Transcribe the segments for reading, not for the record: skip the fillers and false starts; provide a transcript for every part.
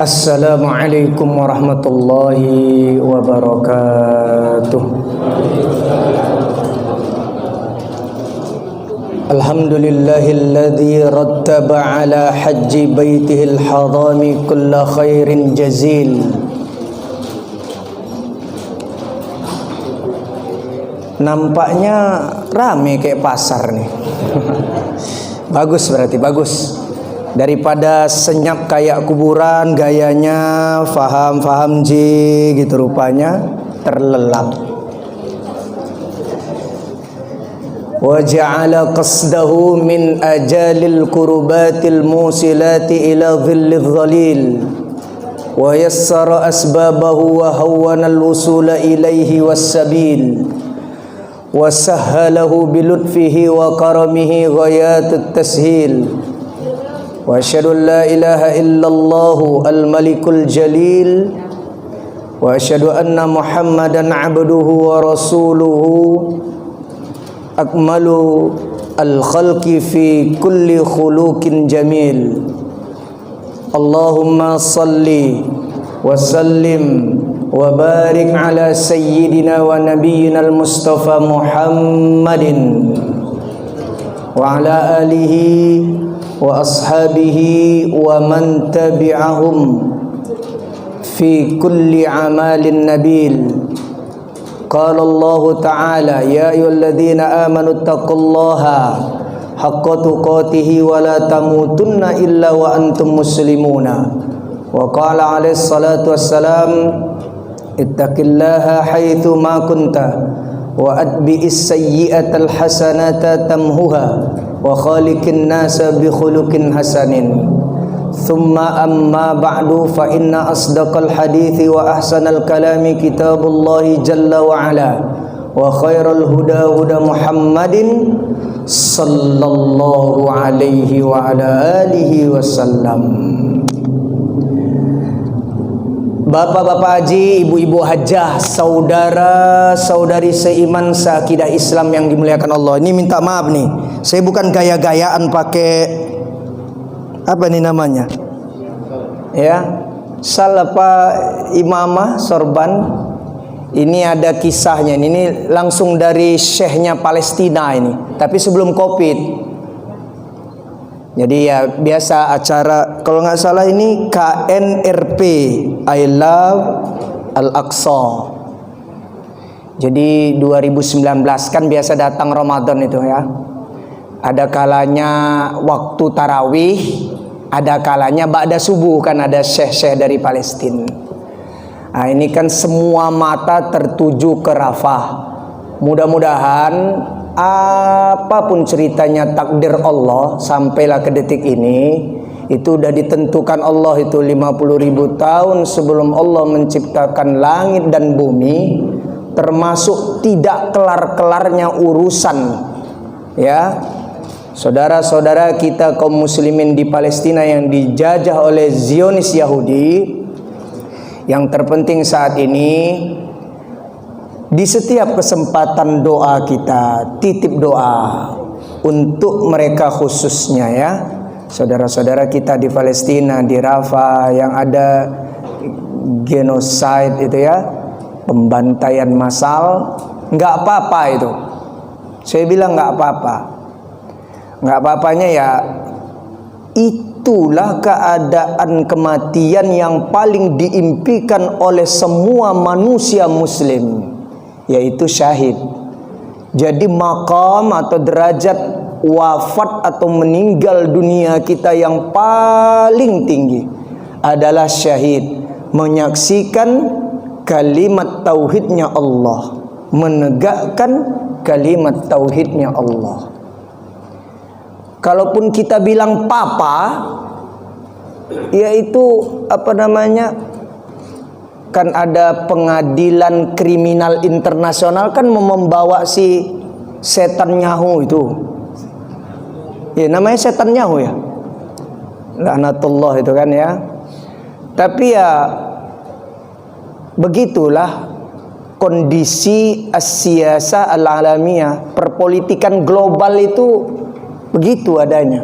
Assalamualaikum warahmatullahi wabarakatuh. Alhamdulillahilladzi rattaba ala hajji baitihil harami kulla khairin jazil. Nampaknya rame kayak pasar nih. Bagus, berarti bagus. Daripada senyap kayak kuburan gayanya, faham ji gitu, rupanya terlelap. Wa ja'ala qasdahu min ajalil kurbatil musilati ila dhillil dhalil wa yassara asbabahu wa hawwana al-wusula ilayhi was-sabil wa sahhalahu bilutfihi wa karamihi ghayatut tashil. Wa asyhadu an la ilaha illallah al-malikul jalil wa asyhadu anna Muhammadan abduhu wa rasuluhu akmalu al-khalqi fi kulli khuluqin jamil. Allahumma salli wa sallim wa barik ala sayyidina wa nabiyyina al-mustafa Muhammadin wa ala alihi wa ashabihi wa man tabi'ahum fi kulli amalin nabil. Qala Allah ta'ala ya ayyuhalladzina amanu taqullaha haqqa tuqatih wa la tamutunna illa wa antum muslimuna. Wa qala alaihi salatu wassalam ittaqillaha haitsu ma kunta wa atbi'is sayyi'atal hasanata tamhuha wa khaliqin nasa bi khuluqin hasanin. Thumma amma ba'du fa inna asdaqal hadithi wa ahsanal kalami kitabullahi jalla wa ala wa khairal huda huda Muhammadin sallallahu alaihi wa ala alihi wasallam. Bapak-bapak haji, ibu-ibu hajah, saudara-saudari seiman seakidah Islam yang dimuliakan Allah. Ini minta maaf nih, saya bukan gaya-gayaan pakai apa nih namanya? Ya, salapa imamah sorban. Ini ada kisahnya. Ini langsung dari syekhnya Palestina ini. Tapi sebelum Covid. Jadi ya biasa acara, kalau nggak salah ini KNRP, I Love Al-Aqsa. Jadi 2019 kan biasa datang Ramadan itu ya. Ada kalanya waktu tarawih, ada kalanya ba'da subuh, kan ada syekh-syekh dari Palestina. Nah, ini kan semua mata tertuju ke Rafah. Mudah-mudahan apapun ceritanya takdir Allah sampailah ke detik ini, itu udah ditentukan Allah itu 50.000 tahun sebelum Allah menciptakan langit dan bumi, termasuk tidak kelar-kelarnya urusan ya. Saudara-saudara kita kaum muslimin di Palestina yang dijajah oleh Zionis Yahudi, yang terpenting saat ini di setiap kesempatan doa kita titip doa untuk mereka khususnya ya. Saudara-saudara kita di Palestina, di Rafah yang ada genocide itu ya, pembantaian massal, nggak apa-apa itu. Saya bilang nggak apa-apa. Nggak apa-apanya ya, itulah keadaan kematian yang paling diimpikan oleh semua manusia muslim, yaitu syahid. Jadi makam atau derajat wafat atau meninggal dunia kita yang paling tinggi adalah syahid, menyaksikan kalimat tauhidnya Allah, menegakkan kalimat tauhidnya Allah. Kalaupun kita bilang papa, yaitu apa namanya, kan ada pengadilan kriminal internasional kan membawa si setan Nyahu itu. Ya namanya setan Nyahu ya. Laknatullah itu kan ya. Tapi ya begitulah kondisi as-siyasah al-alamiyah, perpolitikan global itu begitu adanya.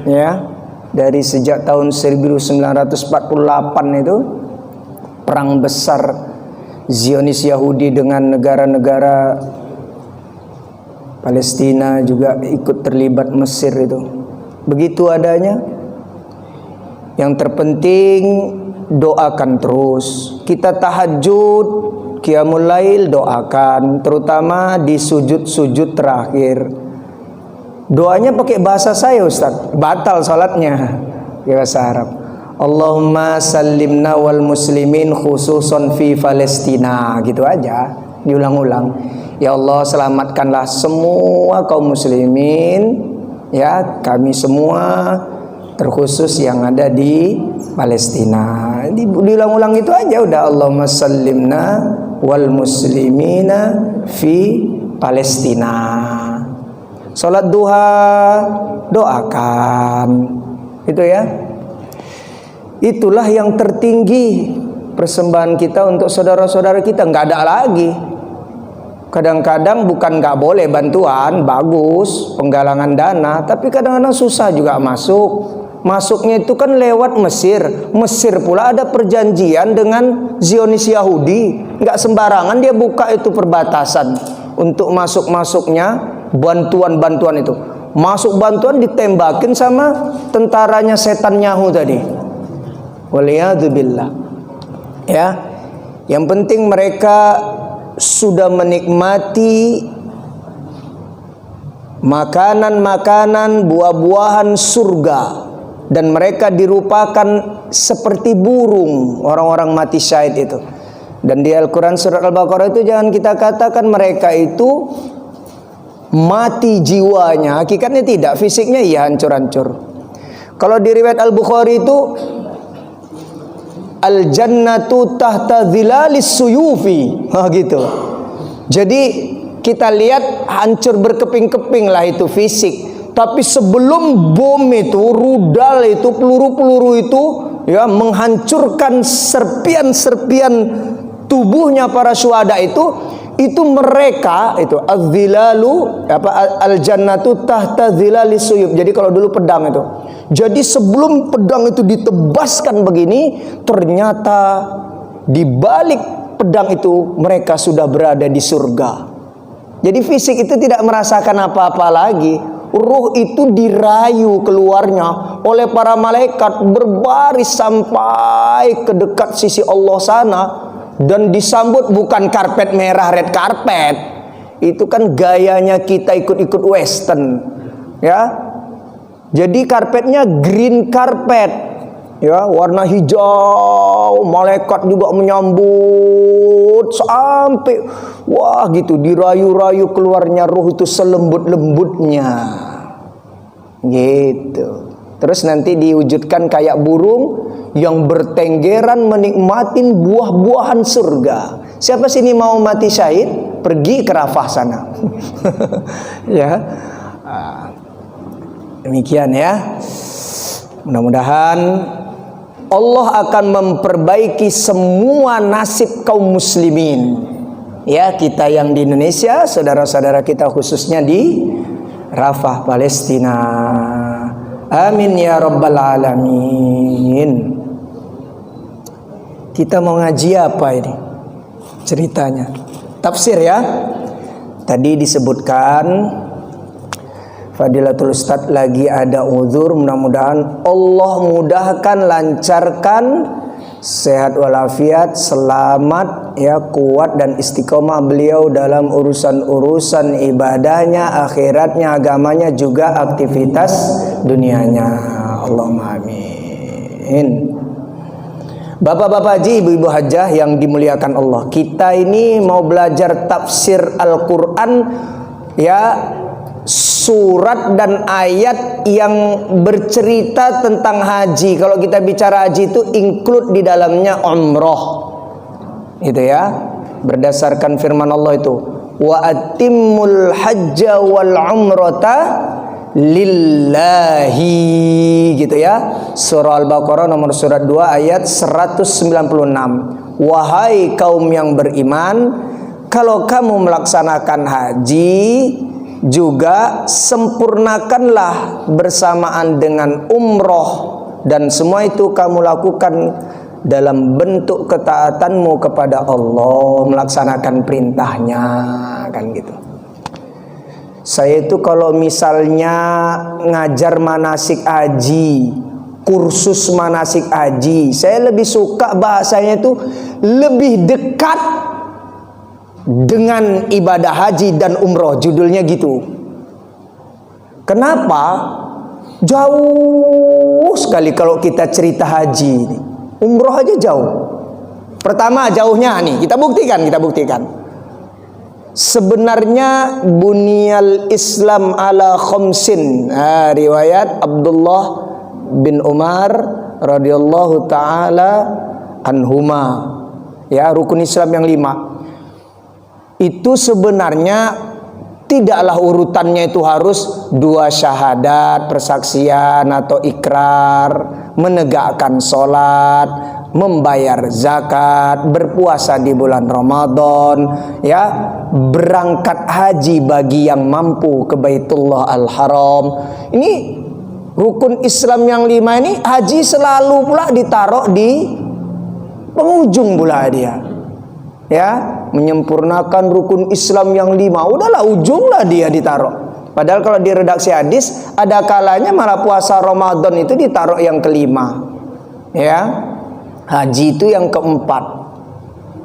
Ya. dari sejak tahun 1948 itu, perang besar Zionis Yahudi dengan negara-negara Palestina, juga ikut terlibat Mesir itu. Begitu adanya. Yang terpenting doakan terus. Kita tahajud, qiyamul lail, doakan, terutama di sujud-sujud terakhir. Doanya pakai bahasa saya, Ustaz. Batal salatnya. Bahasa Arab. Allahumma sallimna wal muslimin khususon fi Palestina, gitu aja, diulang-ulang. Ya Allah, selamatkanlah semua kaum muslimin, ya, kami semua, terkhusus yang ada di Palestina. Diulang-ulang itu aja udah. Allahumma sallimna wal muslimina fi Palestina. Salat duha, doakan, itu ya. Itulah yang tertinggi persembahan kita untuk saudara-saudara kita. Nggak ada lagi. Kadang-kadang bukan nggak boleh bantuan, bagus penggalangan dana, tapi kadang-kadang susah juga masuk. Masuknya itu kan lewat Mesir. Mesir pula ada perjanjian dengan Zionis Yahudi. Nggak sembarangan dia buka itu perbatasan untuk masuknya bantuan-bantuan itu. Masuk bantuan ditembakin sama tentaranya setan Yahu tadi. Waliyadzubillah. Ya, yang penting mereka sudah menikmati makanan-makanan, buah-buahan surga, dan mereka dirupakan seperti burung orang-orang mati syahid itu. Dan di Al-Quran surat Al-Baqarah itu jangan kita katakan mereka itu mati jiwanya, hakikatnya tidak, fisiknya iya hancur-hancur. Kalau di riwayat Al-Bukhari itu al-jannatu tahta dhilalis suyufi, gitu. Jadi kita lihat hancur berkeping-keping lah itu fisik, tapi sebelum bom itu, rudal itu, peluru-peluru itu, ya, menghancurkan serpian-serpian tubuhnya para syuhada itu mereka itu az-zilalu al-jannatu tahta dhilalis suyuf. Jadi kalau dulu pedang itu, jadi sebelum pedang itu ditebaskan begini, ternyata di balik pedang itu mereka sudah berada di surga. Jadi fisik itu tidak merasakan apa-apa lagi. Ruh itu dirayu keluarnya oleh para malaikat, berbaris sampai ke dekat sisi Allah sana, dan disambut bukan karpet merah, red carpet. Itu kan gayanya kita ikut-ikut western, ya. Jadi karpetnya green carpet, ya, warna hijau. Malaikat juga menyambut sampai, wah gitu, dirayu-rayu keluarnya ruh itu selembut-lembutnya, gitu. Terus nanti diwujudkan kayak burung yang bertenggeran menikmatin buah-buahan surga. Siapa sini mau mati syahid? Pergi ke Rafah sana. Ya. Demikian ya. Mudah-mudahan Allah akan memperbaiki semua nasib kaum muslimin. Ya, kita yang di Indonesia, saudara-saudara kita khususnya di Rafah, Palestina. Amin ya rabbal alamin. Kita mau ngaji apa ini? Ceritanya tafsir ya. Tadi disebutkan Fadilatul Ustadz lagi ada uzur, mudah-mudahan Allah mudahkan, lancarkan, sehat walafiat, selamat ya, kuat dan istiqomah beliau dalam urusan-urusan ibadahnya, akhiratnya, agamanya, juga aktivitas dunianya. Allahumma amin. Bapak-bapak haji, ibu-ibu hajah yang dimuliakan Allah, kita ini mau belajar tafsir Al-Quran, ya, surat dan ayat yang bercerita tentang haji. Kalau kita bicara haji itu include di dalamnya umroh, itu ya, berdasarkan firman Allah itu, wa atimmul hajja wal umrata lillahi, gitu ya. Surah Al-Baqarah nomor surat 2 ayat 196. Wahai kaum yang beriman, kalau kamu melaksanakan haji, juga sempurnakanlah bersamaan dengan umroh, dan semua itu kamu lakukan dalam bentuk ketaatanmu kepada Allah, melaksanakan perintahnya, kan gitu. Saya itu kalau misalnya ngajar manasik haji, kursus manasik haji, saya lebih suka bahasanya itu lebih dekat dengan ibadah haji dan umroh, judulnya gitu. Kenapa? Jauh sekali kalau kita cerita haji ini. Umroh aja jauh. Pertama jauhnya nih, kita buktikan. Sebenarnya bunyal Islam ala khamsin. Riwayat Abdullah bin Umar radhiyallahu taala anhuma. Ya, rukun Islam yang 5. Itu sebenarnya tidaklah urutannya itu harus 2 syahadat, persaksian atau ikrar, menegakkan sholat, membayar zakat, berpuasa di bulan Ramadan, ya, berangkat haji bagi yang mampu ke Baitullah Al-Haram. Ini rukun Islam yang 5 ini, haji selalu pula ditaruh di penghujung pula dia. Ya, menyempurnakan rukun Islam yang 5, udahlah ujunglah dia ditaruh. Padahal kalau di redaksi hadis ada kalanya malah puasa Ramadan itu ditaruh yang ke-5. Ya, haji itu yang ke-4.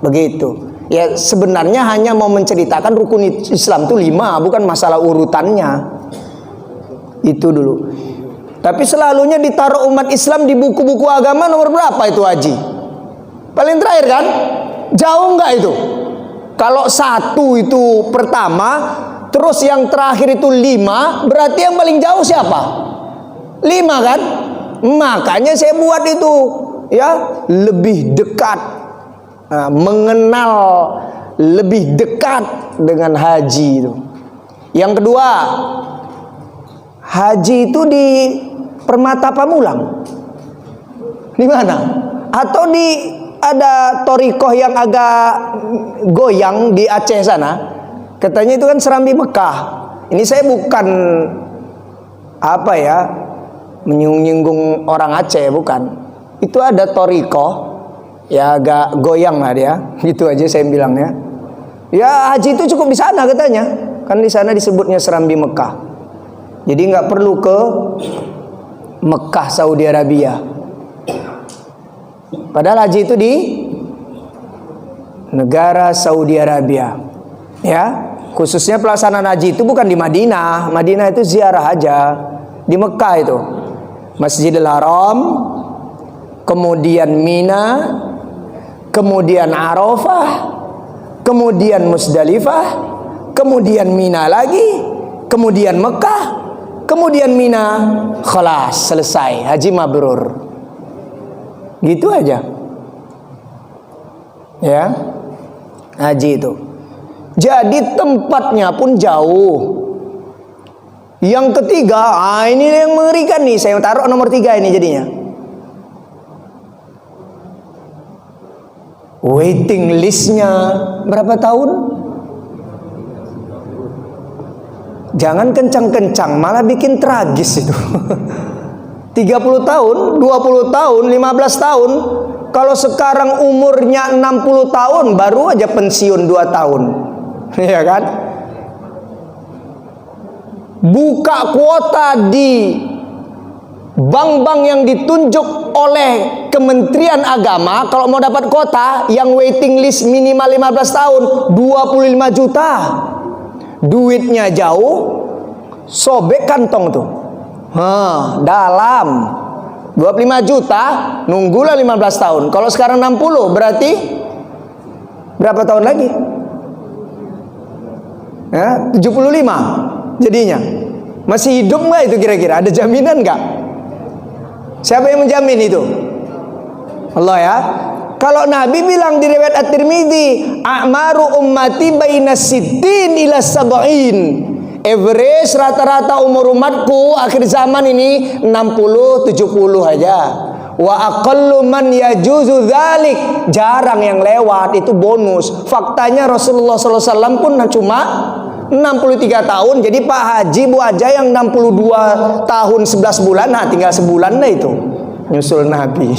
Begitu. Ya, sebenarnya hanya mau menceritakan rukun Islam itu 5, bukan masalah urutannya. Itu dulu. Tapi selalunya ditaruh umat Islam di buku-buku agama nomor berapa itu haji? Paling terakhir kan? Jauh enggak itu? Kalau 1 itu pertama, terus yang terakhir itu 5, berarti yang paling jauh siapa? 5 kan? Makanya saya buat itu, ya, lebih dekat, mengenal lebih dekat dengan haji itu. Yang kedua, haji itu di Permata Pamulang. Di mana? Atau di ada torikoh yang agak goyang di Aceh sana, katanya itu kan Serambi Mekah. Ini saya bukan apa ya, menyinggung orang Aceh, bukan. Itu ada torikoh ya agak goyang lah dia, gitu aja saya bilangnya. Ya, haji itu cukup di sana katanya, kan di sana disebutnya Serambi Mekah. Jadi nggak perlu ke Mekah Saudi Arabia. Padahal haji itu di negara Saudi Arabia. Ya, khususnya pelaksanaan haji itu bukan di Madinah. Madinah itu ziarah aja. Di Mekah itu Masjidil Haram, kemudian Mina, kemudian Arafah, kemudian Musdalifah, kemudian Mina lagi, kemudian Mekah, kemudian Mina. Khalas, selesai, haji mabrur. Gitu aja. Ya, haji itu. Jadi tempatnya pun jauh. Yang ketiga, ini yang mengerikan nih. Saya taruh nomor 3 ini jadinya. Waiting listnya berapa tahun? Jangan kencang-kencang, malah bikin tragis itu. 30 tahun, 20 tahun, 15 tahun. Kalau sekarang umurnya 60 tahun, baru aja pensiun 2 tahun. Ya kan? Buka kuota di bank-bank yang ditunjuk oleh Kementerian Agama. Kalau mau dapat kuota, yang waiting list minimal 15 tahun, 25 juta. Duitnya jauh, sobek kantong tuh. Dalam 25 juta, nunggulah 15 tahun. Kalau sekarang 60, berarti berapa tahun lagi? 75 jadinya. Masih hidup nggak itu kira-kira? Ada jaminan nggak? Siapa yang menjamin itu? Allah ya. Kalau Nabi bilang di riwayat At-Tirmidzi, a'maru ummati baina sittin ila sab'in. Average rata-rata umur umatku akhir zaman ini 60-70 aja. Wa aqallu man yajuzu dzalik, jarang yang lewat, itu bonus. Faktanya Rasulullah SAW pun cuma 63 tahun. Jadi Pak Haji, Bu Haja yang 62 tahun 11 bulan, nah tinggal sebulan dah itu nyusul Nabi.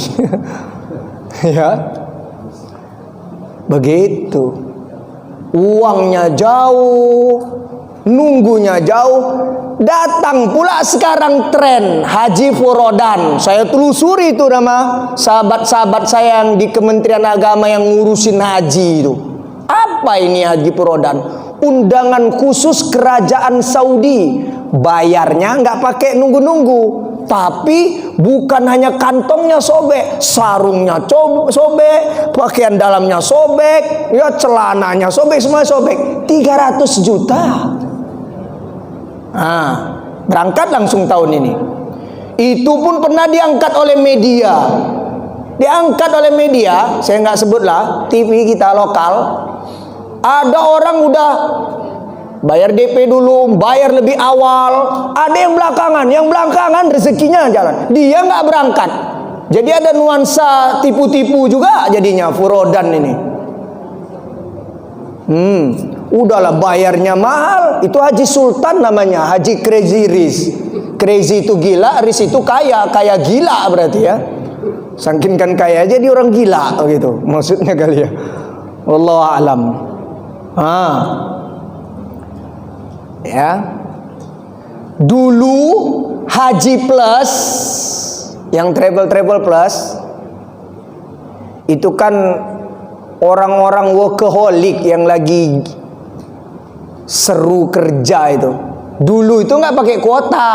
Ya, begitu. Uangnya jauh, nunggunya jauh. Datang pula sekarang tren haji furodan. Saya telusuri itu nama sahabat-sahabat saya yang di Kementerian Agama yang ngurusin haji itu. Apa ini haji furodan? Undangan khusus kerajaan Saudi. Bayarnya nggak pakai nunggu-nunggu, tapi bukan hanya kantongnya sobek, sarungnya sobek, pakaian dalamnya sobek, ya celananya sobek, semua sobek. 300 juta. Nah, berangkat langsung tahun ini. Itu pun pernah diangkat oleh media. Diangkat oleh media, saya nggak sebutlah, TV kita lokal. Ada orang udah bayar DP dulu, bayar lebih awal. Ada yang belakangan rezekinya jalan. Dia nggak berangkat. Jadi ada nuansa tipu-tipu juga jadinya furodan ini. Udahlah bayarnya mahal. Itu Haji Sultan namanya, Haji Crazy Riz. Crazy itu gila, Riz itu kaya, kaya gila berarti ya. Saking kan kaya aja dia orang gila gitu. Maksudnya kali ya. Wallahu a'lam. Ya. Dulu Haji Plus yang travel plus itu kan orang-orang workaholic yang lagi seru kerja itu. Dulu itu nggak pakai kuota.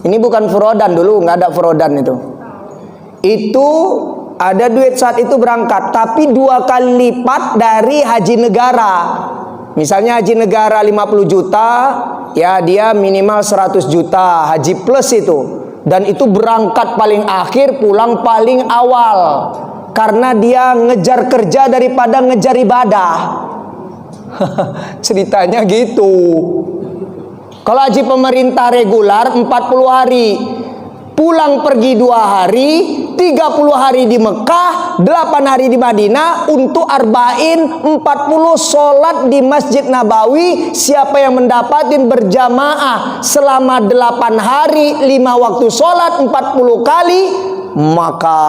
Ini bukan furodan, dulu nggak ada furodan itu. Itu ada duit saat itu berangkat, tapi 2 kali lipat dari haji negara. Misalnya haji negara 50 juta, ya dia minimal 100 juta haji plus itu. Dan itu berangkat paling akhir, pulang paling awal. Karena dia ngejar kerja daripada ngejar ibadah. Ceritanya gitu. Kalau haji pemerintah regular 40 hari, pulang pergi 2 hari, 30 hari di Mekah, 8 hari di Madinah, untuk arba'in 40 sholat di Masjid Nabawi. Siapa yang mendapatin berjamaah selama 8 hari 5 waktu sholat 40 kali, maka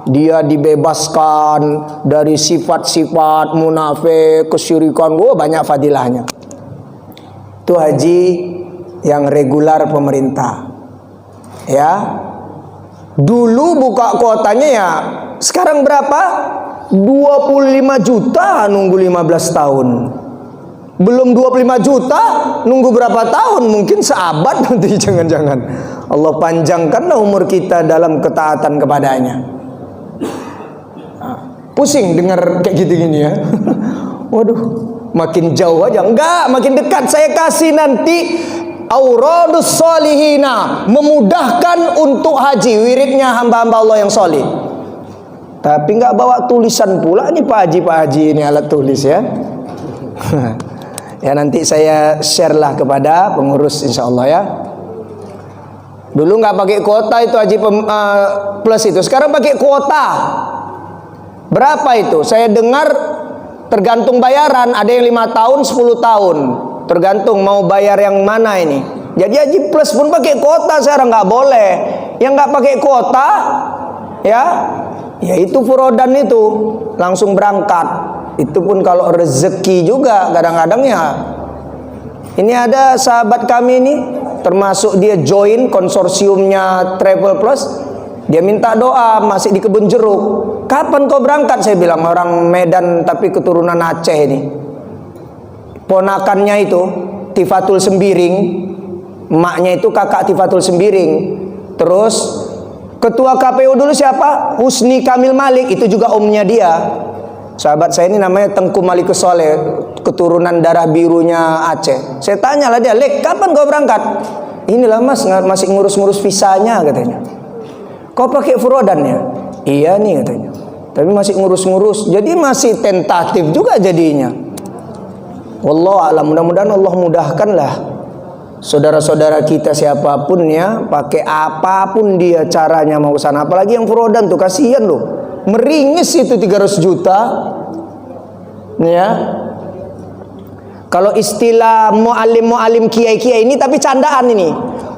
dia dibebaskan dari sifat-sifat munafik, kesyirikan. Banyak fadilahnya. Itu haji yang regular pemerintah. Ya. Dulu buka kuotanya ya, sekarang berapa? 25 juta nunggu 15 tahun. Belum 25 juta nunggu berapa tahun? Mungkin seabad nanti, jangan-jangan. Allah panjangkanlah umur kita dalam ketaatan kepadanya. Pusing dengar kayak gitu-gini ya. Waduh, makin jauh aja. Enggak, makin dekat. Saya kasih nanti Auradus Solihina, memudahkan untuk haji, wiridnya hamba-hamba Allah yang solih. Tapi nggak bawa tulisan pula nih Pak Haji ini, alat tulis ya. Ya nanti saya share lah kepada pengurus insya Allah ya. Dulu nggak pakai kuota itu haji plus itu, sekarang pakai kuota. Berapa itu? Saya dengar tergantung bayaran, ada yang 5 tahun, 10 tahun. Tergantung mau bayar yang mana ini. Jadi haji plus pun pakai kuota sekarang, nggak boleh. Yang nggak pakai kuota, ya itu furodan itu langsung berangkat. Itu pun kalau rezeki juga kadang-kadang ya. Ini ada sahabat kami ini, termasuk dia join konsorsiumnya Travel Plus. Dia minta doa, masih di Kebun Jeruk. Kapan kau berangkat? Saya bilang orang Medan tapi keturunan Aceh ini. Ponakannya itu Tifatul Sembiring, emaknya itu kakak Tifatul Sembiring. Terus ketua KPU dulu siapa? Husni Kamil Malik, itu juga omnya dia. Sahabat saya ini namanya Tengku Malikus Soleh, keturunan darah birunya Aceh. Saya tanyalah dia, "Lek, kapan kau berangkat?" "Inilah Mas, masih ngurus-ngurus visanya," katanya. "Kau pakai furodannya?" "Iya nih," katanya. "Tapi masih ngurus-ngurus." Jadi masih tentatif juga jadinya. Wallahu a'lam, mudah-mudahan Allah mudahkanlah saudara-saudara kita siapapun ya, pakai apapun dia caranya mau sana. Apalagi yang furodan tuh kasihan loh. Meringis itu 300 juta. Ya. Kalau istilah mu'alim kiai-kiai ini tapi candaan ini.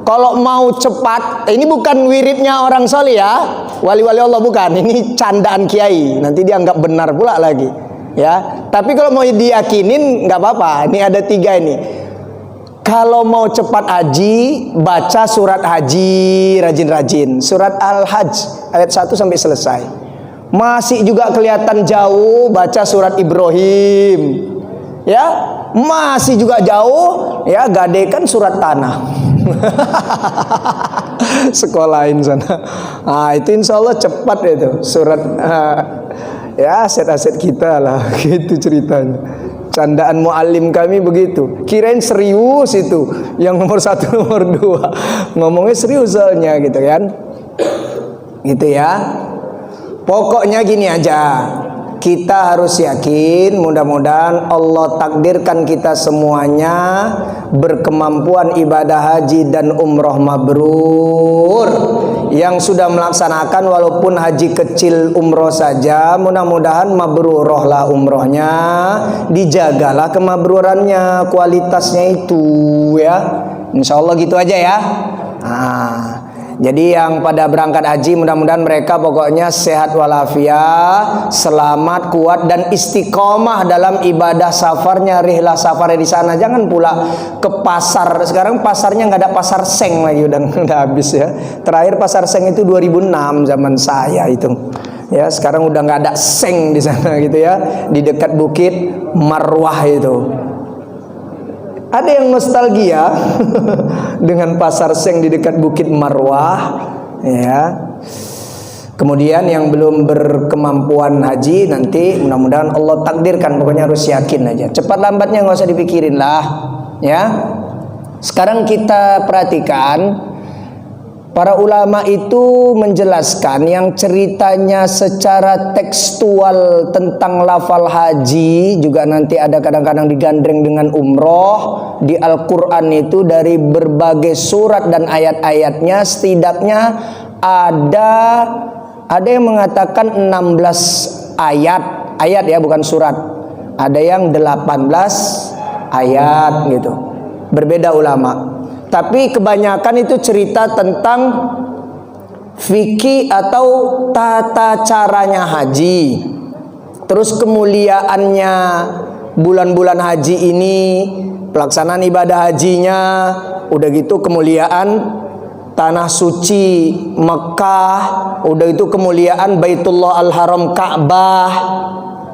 Kalau mau cepat, ini bukan wiridnya orang soleh ya, wali-wali Allah bukan. Ini candaan kiai. Nanti dia anggap benar pula lagi. Ya, tapi kalau mau diyakinin nggak apa-apa. Ini ada 3 ini. Kalau mau cepat haji, baca surat haji rajin-rajin. Surat Al-Hajj ayat 1 sampai selesai. Masih juga kelihatan jauh, baca surat Ibrahim. Ya, masih juga jauh, ya gadekan surat tanah. Sekolahin sana. Nah, itu insya Allah cepat itu surat. Ya, aset-aset kita lah, gitu ceritanya. Candaan muallim kami begitu. Kirain serius itu. Yang nomor 1, nomor 2. Ngomongnya serius soalnya gitu kan. Gitu ya. Pokoknya gini aja. Kita harus yakin, mudah-mudahan Allah takdirkan kita semuanya berkemampuan ibadah haji dan umroh mabrur. Yang sudah melaksanakan walaupun haji kecil umroh saja, mudah-mudahan mabrurohlah umrohnya, dijagalah kemabrurannya, kualitasnya itu ya. Insya Allah gitu aja ya. Jadi yang pada berangkat haji mudah-mudahan mereka pokoknya sehat walafiat, selamat, kuat dan istiqomah dalam ibadah safarnya, rihlah safarnya di sana. Jangan pula ke pasar. Sekarang pasarnya nggak ada pasar seng lagi, udah habis ya. Terakhir pasar seng itu 2006 zaman saya itu. Ya, sekarang udah nggak ada seng di sana gitu ya. Di dekat Bukit Marwah itu. Ada yang nostalgia dengan pasar seng di dekat Bukit Marwah, ya. Kemudian yang belum berkemampuan haji nanti mudah-mudahan Allah takdirkan, pokoknya harus yakin aja. Cepat lambatnya nggak usah dipikirin lah, ya. Sekarang kita perhatikan. Para ulama itu menjelaskan yang ceritanya secara tekstual tentang lafal haji juga nanti ada kadang-kadang digandeng dengan umroh di Al-Quran itu dari berbagai surat dan ayat-ayatnya setidaknya ada yang mengatakan 16 ayat ya bukan surat, ada yang 18 ayat gitu, berbeda ulama. Tapi kebanyakan itu cerita tentang fikih atau tata caranya haji. Terus kemuliaannya bulan-bulan haji ini, pelaksanaan ibadah hajinya, udah gitu kemuliaan tanah suci Mekah, udah itu kemuliaan Baitullah Al-Haram Ka'bah.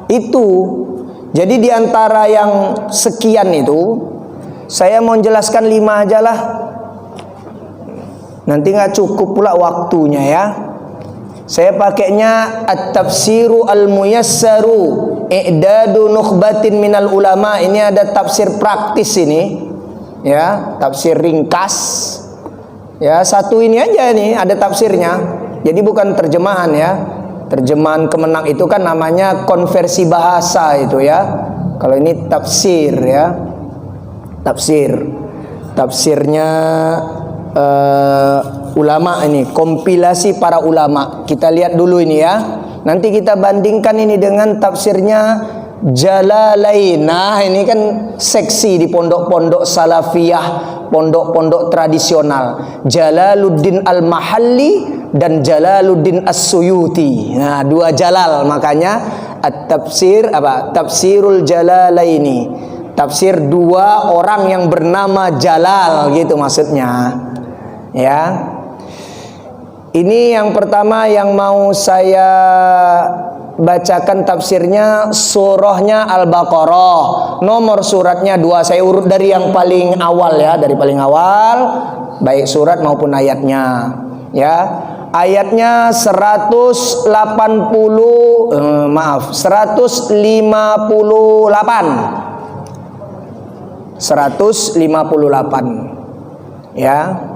Itu. Jadi diantara yang sekian itu saya mau jelaskan 5 aja lah. Nanti nggak cukup pula waktunya ya. Saya pakainya At-Tafsiru Al-Muyassaru I'dadu Nukhbatin Minal Ulama. Ini ada tafsir praktis ini. Ya, tafsir ringkas. Ya, satu ini aja nih ada tafsirnya. Jadi bukan terjemahan ya. Terjemahan Kemenang itu kan namanya konversi bahasa itu ya. Kalau ini tafsir ya. Tafsirnya ulama ini, kompilasi para ulama. Kita lihat dulu ini ya. Nanti kita bandingkan ini dengan tafsirnya Jalalain. Nah, ini kan seksi di pondok-pondok salafiyah, pondok-pondok tradisional. Jalaluddin Al-Mahalli dan Jalaluddin As-Suyuti. Nah, 2 Jalal, makanya At-Tafsir Tafsirul Jalalaini. Tafsir 2 orang yang bernama Jalal gitu maksudnya. Ya. Ini yang pertama yang mau saya bacakan tafsirnya, surahnya Al-Baqarah. Nomor suratnya 2. Saya urut dari yang paling awal ya, dari paling awal baik surat maupun ayatnya. Ya. Ayatnya 158. Ya.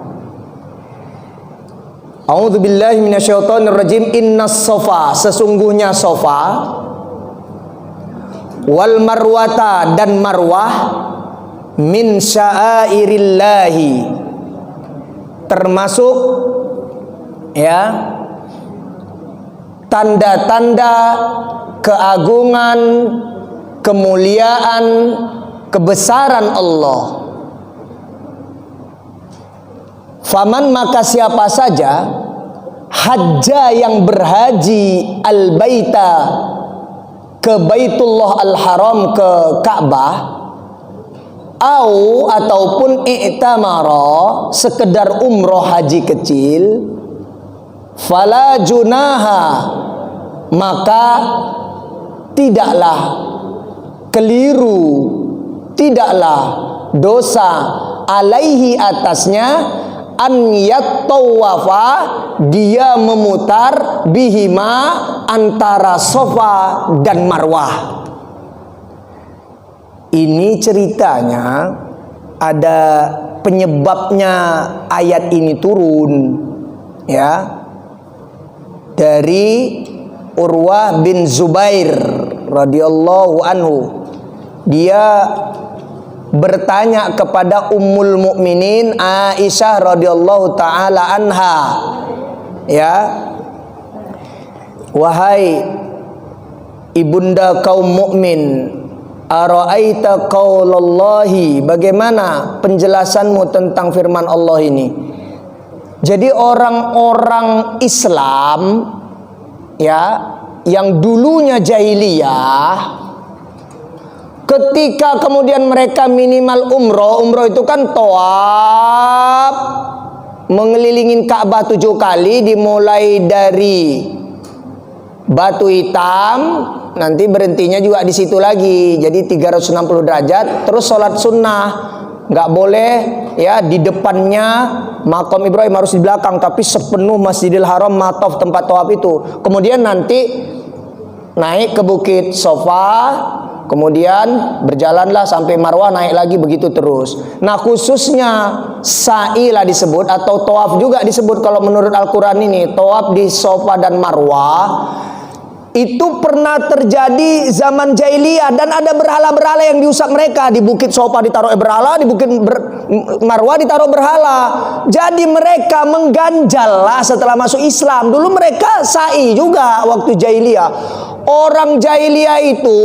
A'udzubillahi minasyaitonirrajim. Innas Safa, sesungguhnya Safa, wal Marwata dan Marwah, min sya'airillahi, termasuk ya tanda-tanda keagungan, kemuliaan kebesaran Allah. Faman, maka siapa saja hajja yang berhaji al-baita, ke Baitullah al-Haram, ke Ka'bah, ataupun i'tamara, sekedar umroh haji kecil, fala junaha, maka tidaklah keliru, tidaklah dosa, alaihi, atasnya, an yattawafa, dia memutar, bihima, antara Safa dan Marwah. Ini ceritanya ada penyebabnya ayat ini turun, ya, dari Urwah bin Zubair radhiyallahu anhu. Dia bertanya kepada Ummul Mukminin Aisyah radhiyallahu taala anha, ya, wahai ibunda kaum mukmin, ara'aita qaulallahi, bagaimana penjelasanmu tentang firman Allah ini? Jadi orang-orang Islam, ya, yang dulunya jahiliyah, ketika kemudian mereka minimal umroh itu kan tawaf mengelilingin Ka'bah 7 kali, dimulai dari Batu Hitam, nanti berhentinya juga di situ lagi, jadi 360 derajat, terus sholat sunnah. Nggak boleh, ya, di depannya makam Ibrahim, harus di belakang, tapi sepenuh Masjidil Haram, mataf, tempat tawaf itu. Kemudian nanti naik ke Bukit Sofa, kemudian berjalanlah sampai Marwah, naik lagi, begitu terus. Nah, khususnya sa'i lah disebut, atau tawaf juga disebut kalau menurut Al-Quran ini. Tawaf di Sofa dan Marwah itu pernah terjadi zaman jahiliyah, dan ada berhala-berhala yang diusap mereka. Di Bukit Sofa ditaruh berhala, di Bukit Marwah ditaruh berhala. Jadi mereka mengganjal lah setelah masuk Islam. Dulu mereka sa'i juga waktu jahiliyah. Orang jahiliyah itu,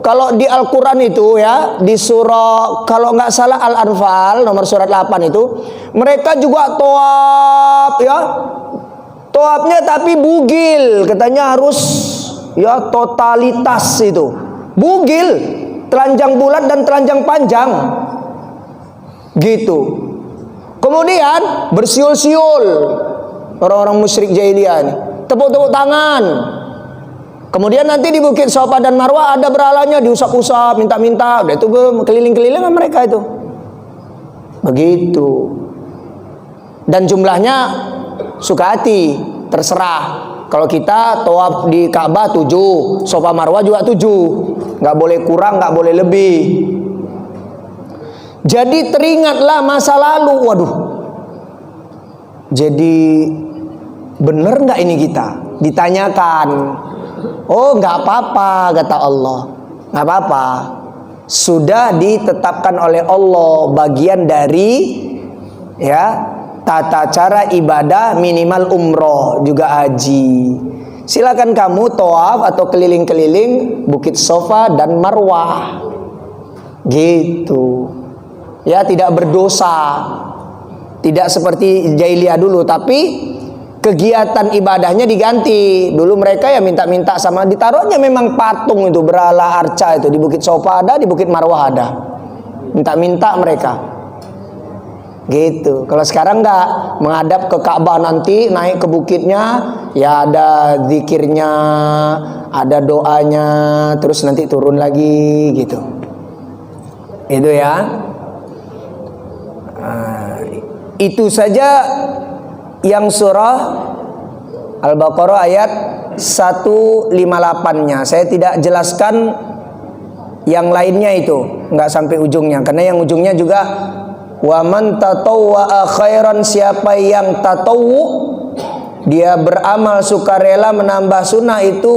kalau di Al-Quran itu, ya, di surah, kalau nggak salah Al-Anfal nomor surat 8 itu, mereka juga tawaf, ya, tawafnya tapi bugil, katanya harus, ya, totalitas itu, bugil, telanjang bulat dan telanjang panjang, gitu. Kemudian bersiul-siul orang-orang musyrik jahiliyah ini, tepuk-tepuk tangan. Kemudian nanti di Bukit Sofa dan Marwah ada berhalanya, diusap-usap, minta-minta, udah itu keliling-keliling mereka itu. Begitu. Dan jumlahnya suka hati, terserah. Kalau kita tawaf di Ka'bah 7, Sofa Marwah juga 7. Nggak boleh kurang, nggak boleh lebih. Jadi teringatlah masa lalu. Waduh. Jadi bener nggak ini kita? Ditanyakan. Oh, nggak apa-apa, kata Allah, nggak apa-apa. Sudah ditetapkan oleh Allah bagian dari, ya, tata cara ibadah, minimal umroh juga haji. Silakan kamu tawaf atau keliling-keliling Bukit Sofa dan Marwah, gitu. Ya, tidak berdosa, tidak seperti jahiliyah dulu, tapi kegiatan ibadahnya diganti. Dulu mereka ya minta-minta sama, ditaruhnya memang patung itu, berhala arca itu, di Bukit Sofa ada, di Bukit Marwah ada. Minta-minta mereka. Gitu. Kalau sekarang enggak, menghadap ke Ka'bah, nanti naik ke bukitnya, ya ada zikirnya, ada doanya, terus nanti turun lagi, gitu. Itu ya. Itu saja yang surah Al-Baqarah ayat 158-nya. Saya tidak jelaskan yang lainnya itu, nggak sampai ujungnya, karena yang ujungnya juga wa man tatawwa khairan, siapa yang tatawu, dia beramal sukarela menambah sunnah, itu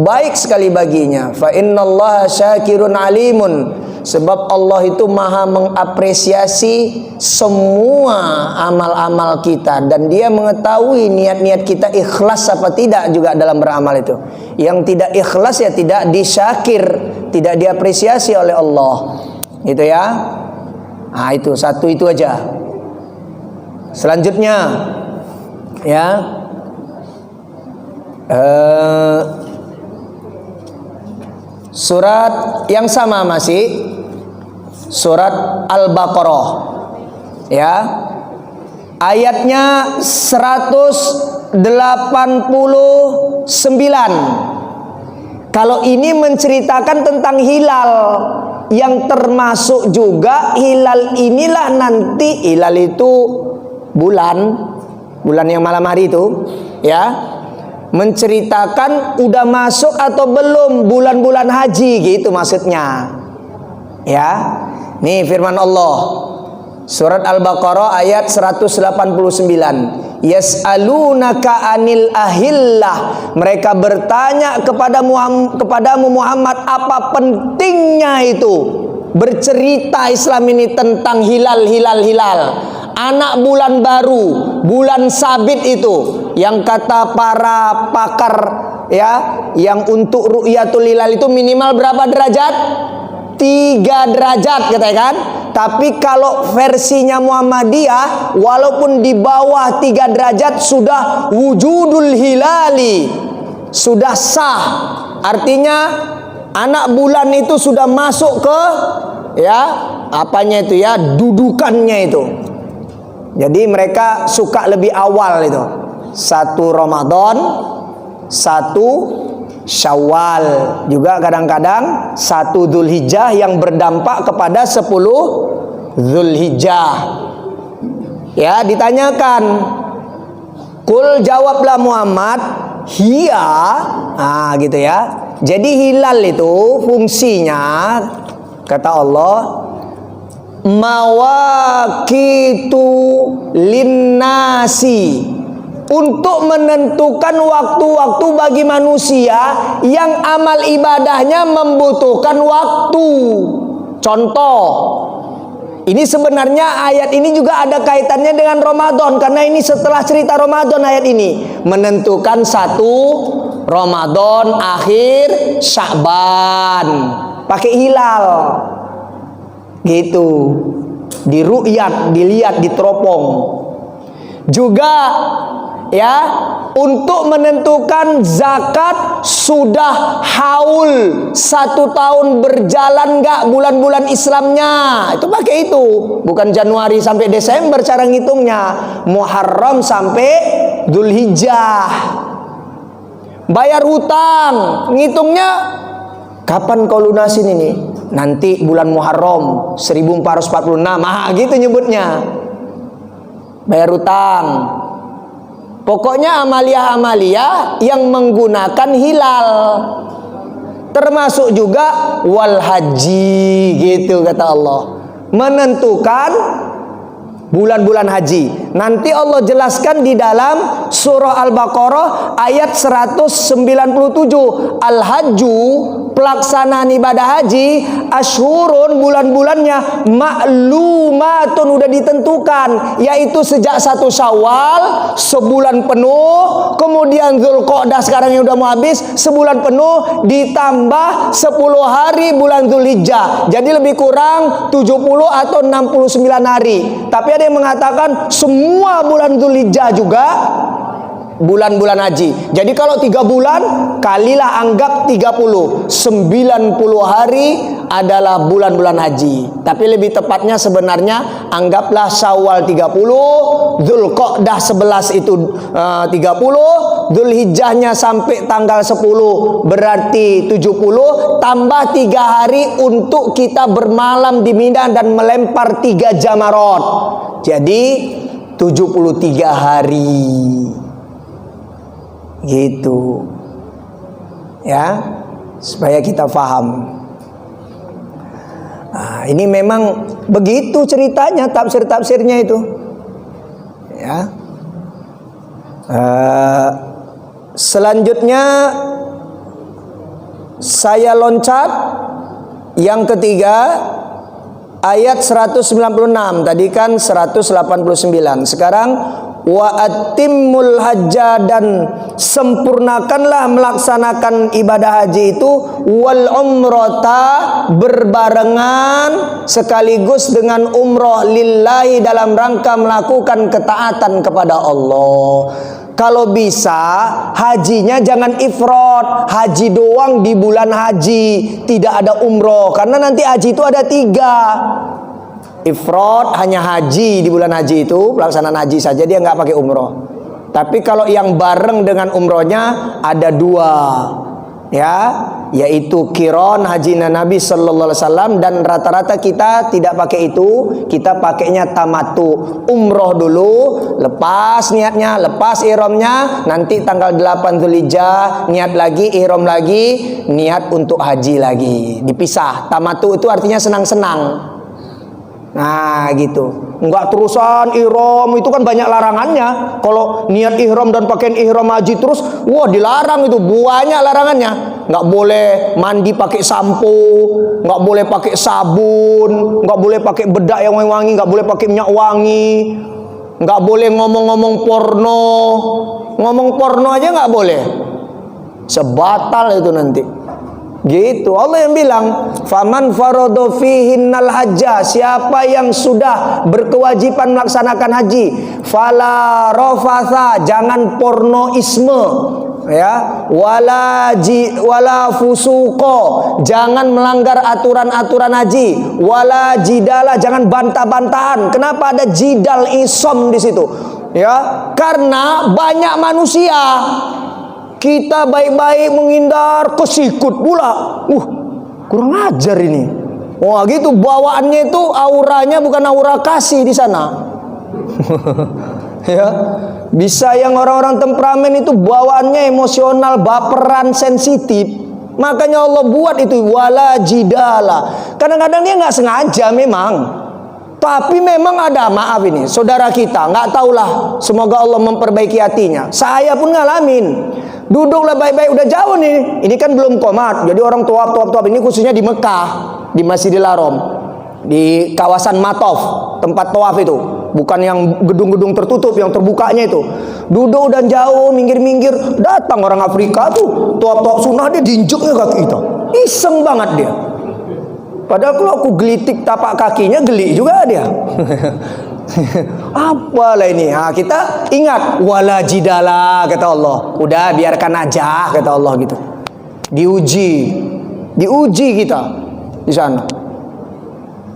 baik sekali baginya. Fa innallaha syakirun alimun, Sebab Allah itu maha mengapresiasi semua amal-amal kita, dan Dia mengetahui niat-niat kita ikhlas apa tidak juga dalam beramal itu. Yang tidak ikhlas ya tidak disyakir, tidak diapresiasi oleh Allah. Gitu ya. Nah, itu satu itu aja. Selanjutnya ya, surat yang sama masih surat Al-Baqarah ya, ayatnya 189. Kalau ini menceritakan tentang hilal, yang termasuk juga hilal inilah nanti, hilal itu bulan yang malam hari itu ya, menceritakan udah masuk atau belum bulan-bulan haji, gitu maksudnya ya. Nih firman Allah surat Al-Baqarah ayat 189, yas'alunaka anil ahillah, mereka bertanya kepadamu Muhammad apa pentingnya itu bercerita Islam ini tentang hilal, anak bulan baru, bulan sabit itu, yang kata para pakar ya, yang untuk ru'yatul hilal itu minimal berapa derajat? 3 derajat katanya kan. Tapi kalau versinya Muhammadiyah, walaupun di bawah 3 derajat sudah wujudul hilali, sudah sah. Artinya anak bulan itu sudah masuk ke ya, apanya itu ya, dudukannya itu. Jadi mereka suka lebih awal itu. 1 Ramadan, 1 Syawal, juga kadang-kadang 1 Dzulhijjah yang berdampak kepada 10 Dzulhijjah. Ya, ditanyakan, kul jawablah Muhammad, hiya, gitu ya. Jadi hilal itu fungsinya kata Allah, mawaqitu linnasi, untuk menentukan waktu-waktu bagi manusia yang amal ibadahnya membutuhkan waktu. Contoh, ini sebenarnya ayat ini juga ada kaitannya dengan Ramadan, karena ini setelah cerita Ramadan ayat ini. Menentukan 1 Ramadan, akhir Sya'ban, pakai hilal. Gitu. Diru'yat, dilihat, diteropong. Juga ya, untuk menentukan zakat sudah haul 1 tahun berjalan nggak bulan-bulan Islamnya, itu pakai itu. Bukan Januari sampai Desember cara ngitungnya, Muharram sampai Dzulhijjah. Bayar hutang, ngitungnya kapan kau lunasin ini? Nanti bulan Muharram 1446, gitu nyebutnya. Bayar hutang. Pokoknya amalia-amalia yang menggunakan hilal. Termasuk juga wal haji, gitu kata Allah. Menentukan bulan-bulan haji. Nanti Allah jelaskan di dalam surah Al-Baqarah ayat 197. Al-hajju, pelaksanaan ibadah haji, ashurun, bulan-bulannya, ma'lumatun, udah ditentukan, yaitu sejak 1 Syawal sebulan penuh, kemudian Dzulqa'dah sekarang yang udah mau habis sebulan penuh, ditambah 10 hari bulan Dzulhijjah. Jadi lebih kurang 70 atau 69 hari. Tapi ada yang mengatakan semua bulan Dzulhijjah juga bulan-bulan haji. Jadi kalau 3 bulan kalilah anggap 30, 90 hari adalah bulan-bulan haji. Tapi lebih tepatnya sebenarnya anggaplah Syawal 30, Dzulqa'dah 11 itu 30, Dzulhijjahnya sampai tanggal 10 berarti 70, tambah 3 hari untuk kita bermalam di Mina dan melempar 3 jamarot. Jadi 73 hari. Gitu ya, supaya kita paham. Nah, ini memang begitu ceritanya, tafsir-tafsirnya itu ya. Selanjutnya saya loncat Yang ketiga, ayat 196, tadi kan 189. Sekarang wa atimmul hajja, dan sempurnakanlah melaksanakan ibadah haji itu, wal umrata, berbarengan sekaligus dengan umroh, lillahi, dalam rangka melakukan ketaatan kepada Allah. Kalau bisa hajinya jangan ifrad, haji doang di bulan haji, tidak ada umroh, karena nanti haji itu ada 3. Ifrad hanya haji di bulan haji itu, pelaksanaan haji saja, dia nggak pakai umroh. Tapi kalau yang bareng dengan umrohnya ada 2, ya, yaitu kiron, haji Nabi Sallallahu Alaihi Wasallam, dan rata-rata kita tidak pakai itu, kita pakainya tamatu, umroh dulu, lepas niatnya, lepas ihramnya, nanti tanggal 8 Dzulhijjah niat lagi, ihram lagi, niat untuk haji lagi, dipisah. Tamatu itu artinya senang-senang. Nah gitu, enggak terusan ihram, itu kan banyak larangannya. Kalau niat ihram dan pakaian ihram haji terus, wah dilarang, itu banyak larangannya. Enggak boleh mandi pakai sampo, enggak boleh pakai sabun, enggak boleh pakai bedak yang wangi-wangi, enggak boleh pakai minyak wangi, enggak boleh ngomong-ngomong porno. Ngomong porno aja enggak boleh, sebatal itu nanti. Gitu, Allah yang bilang, faman farada fihinnal hajja, siapa yang sudah berkewajiban melaksanakan haji, fala rafatha, jangan pornoisme, ya, wala fusuqo, jangan melanggar aturan-aturan haji, wala jidala, jangan bantah-bantahan. Kenapa ada jidal isom di situ? Ya, karena banyak manusia, kita baik-baik menghindar, kesikut pula. Kurang ajar ini. Wah gitu, bawaannya itu auranya bukan aura kasih di sana. Ya, bisa yang orang-orang temperamen itu bawaannya emosional, baperan, sensitif. Makanya Allah buat itu wala jidala. Kadang-kadang dia nggak sengaja memang. Tapi memang ada, maaf ini, saudara kita, nggak tahulah, semoga Allah memperbaiki hatinya. Saya pun ngalamin. Duduklah baik-baik, udah jauh nih. Ini kan belum qomat. Jadi orang tawaf ini khususnya di Mekah, di Masjidil Haram, di kawasan Matof, tempat tawaf itu. Bukan yang gedung-gedung tertutup, yang terbukanya itu. Duduk dan jauh, minggir-minggir, datang orang Afrika tuh, tawaf sunnah, dia diinjeknya kaki kita. Iseng banget dia. Padahal kalau aku gelitik tapak kakinya, geli juga dia. Apalah ini? Kita ingat wala jidala, kata Allah. Udah biarkan aja, kata Allah gitu. Diuji kita di sana.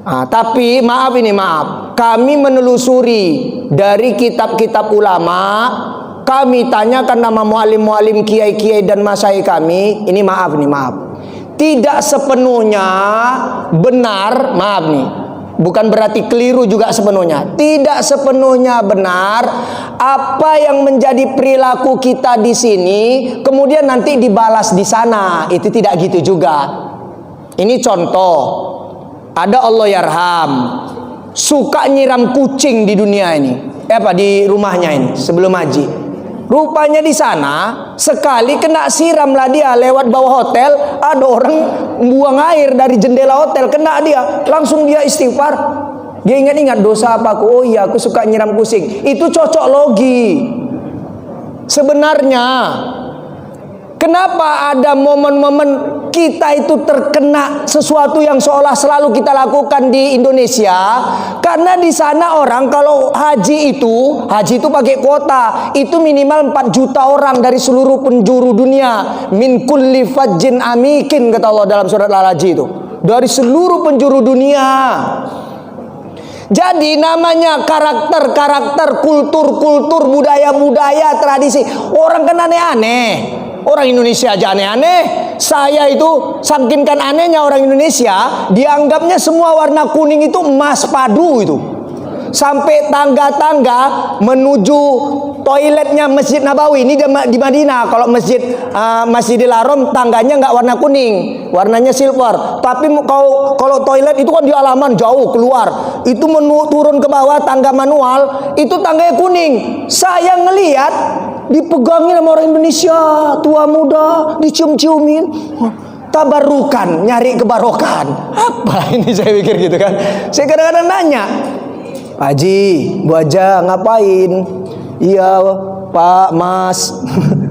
Tapi maaf, kami menelusuri dari kitab-kitab ulama, kami tanyakan nama mualim-mualim, kiai-kiai dan masyayikh kami. Ini maaf, tidak sepenuhnya benar, maaf nih, bukan berarti keliru juga sepenuhnya. Tidak sepenuhnya benar apa yang menjadi perilaku kita di sini kemudian nanti dibalas di sana. Itu tidak gitu juga. Ini contoh. Ada Allah yarham, suka nyiram kucing di dunia ini. Di rumahnya ini sebelum haji. Rupanya di sana sekali kena siramlah dia lewat bawah hotel, ada orang buang air dari jendela hotel, kena dia, langsung dia istighfar. Dia ingat-ingat dosa apa aku? Oh iya, aku suka nyiram kucing. Itu cocok logi. Sebenarnya kenapa ada momen-momen kita itu terkena sesuatu yang seolah selalu kita lakukan di Indonesia? Karena di sana orang kalau haji itu pakai kuota, itu minimal 4 juta orang dari seluruh penjuru dunia. Min kulli fajjin amikin, kata Allah dalam surat Al-Haji itu. Dari seluruh penjuru dunia. Jadi namanya karakter-karakter, kultur-kultur, budaya-budaya, tradisi. Orang kan aneh-aneh. Orang Indonesia aja aneh-aneh. Saya itu saking kan anehnya orang Indonesia, dianggapnya semua warna kuning itu emas padu itu. Sampai tangga-tangga menuju toiletnya Masjid Nabawi ini di Madinah. Kalau Masjidil Haram tangganya nggak warna kuning, warnanya silver. Tapi kalau toilet itu kan di halaman jauh keluar. Itu turun ke bawah tangga manual, itu tangganya kuning. Saya ngelihat dipegangin sama orang Indonesia, tua muda, dicium-ciumin. tabarukan, nyari kebarokan. Apa ini saya pikir gitu kan. Saya kadang-kadang nanya, Haji, Bu Haja ngapain? Iya Pak, Mas.